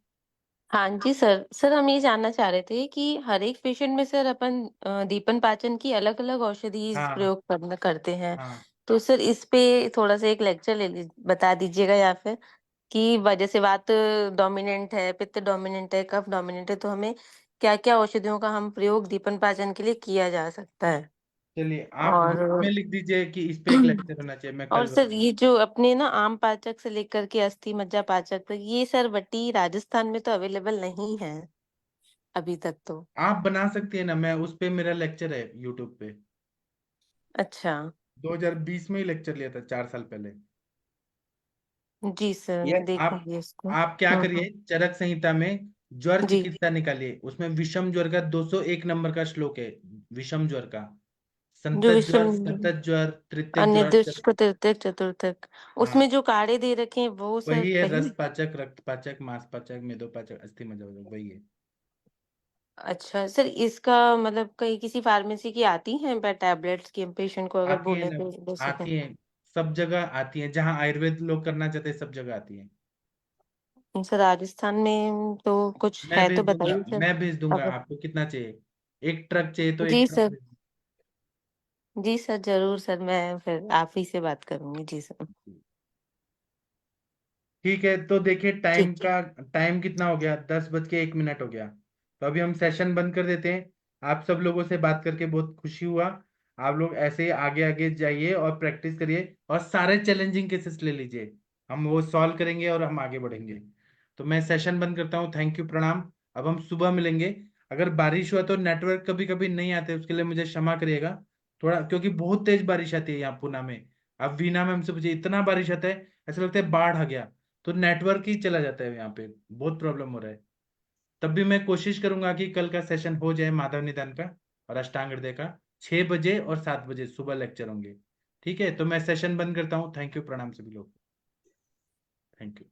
हाँ जी सर। सर हम ये जानना चाह रहे थे कि हर एक पेशेंट में सर अपन दीपन पाचन की अलग अलग औषधि हाँ प्रयोग करते हैं। हाँ। तो सर इस पे थोड़ा सा एक लेक्चर बता दीजिएगा, या फिर कि वजह से वात डोमिनेंट है, पित्त डोमिनेंट है, कफ डोमिनेंट है, तो हमें क्या क्या औषधियों का हम प्रयोग दीपन पाचन के लिए किया जा सकता है। चलिए आप ग्रुप में और लिख दीजिए कि इस पे एक लेक्चर होना चाहिए, मैं और कल सर बताऊंगा। ये जो अपने ना आम पाचक से लेकर के अस्थि मज्जा पाचक तक, ये सर वटी राजस्थान में तो अवेलेबल नहीं है अभी तक तो। आप बना सकती है ना, मैं उस पे मेरा लेक्चर है यूट्यूब पे, अच्छा। 2020 में ही लेक्चर लिया था, 4 साल पहले। जी सर, ये मैं देखूंगी इसको। आप क्या करिए, चरक संहिता में ज्वर जी। चिकित्सा निकालिए, उसमें विषम ज्वर का 201 नंबर का श्लोक है, विषम ज्वर का, जो संतत विषम ज्वर, सतत ज्वर, तृतीयक ज्वर, अनिर्दिष्ट तृतीयक चतुर्थक, हाँ उसमें जो काढ़े दे रखे हैं वो सर वही है, वही। रस पाचक, रक्त पाचक, मांस पाचक, मेदो पाचक, अस्थि मज्जा पाचक, वही है। अच्छा सर, इसका मतलब कहीं किसी फार्मेसी की आती हैं टैबलेट्स की, हम पेशेंट को अगर आती है बोले ना, तो दे सकें। आती है, सब जगह आती है, जहाँ आयुर्वेद लोग करना चाहते हैं सब जगह आती है। सर राजस्थान में तो कुछ मैं है तो भेज दूंगा, बताइए सर। मैं भेज दूंगा, अब आपको कितना चाहिए, एक ट्रक चाहिए तो जी एक ट्रक सर। भेज जी सर, जरूर सर, मैं फिर आप ही से बात करूंगी। जी सर। दूंगा। ठीक है, तो देखिए टाइम ठीक। का, टाइम कितना हो गया, 10:01 हो गया। तो अभी हम सेशन बंद कर देते हैं। आप सब लोगों से बात करके बहुत खुशी हुआ। आप लोग ऐसे ही आगे आगे जाइए और प्रैक्टिस करिए, और सारे चैलेंजिंग केसेस ले लीजिए, हम वो सॉल्व करेंगे और हम आगे बढ़ेंगे। तो मैं सेशन बंद करता हूँ, थैंक यू, प्रणाम। अब हम सुबह मिलेंगे। अगर बारिश हुआ तो नेटवर्क कभी कभी नहीं आते, उसके लिए मुझे क्षमा करिएगा थोड़ा, क्योंकि बहुत तेज बारिश आती है यहाँ पूना में। अब वीना में हमसे पूछे, इतना बारिश आता है ऐसा लगता है बाढ़ आ गया, तो नेटवर्क ही चला जाता है यहाँ पे, बहुत प्रॉब्लम हो रहा है। तब भी मैं कोशिश करूंगा कि कल का सेशन हो जाए माधव निदान का और अष्टांग हृदय का, 6 बजे और 7 बजे सुबह लेक्चर होंगे। ठीक है, तो मैं सेशन बंद करता हूँ, थैंक यू, प्रणाम सभी लोग, थैंक यू।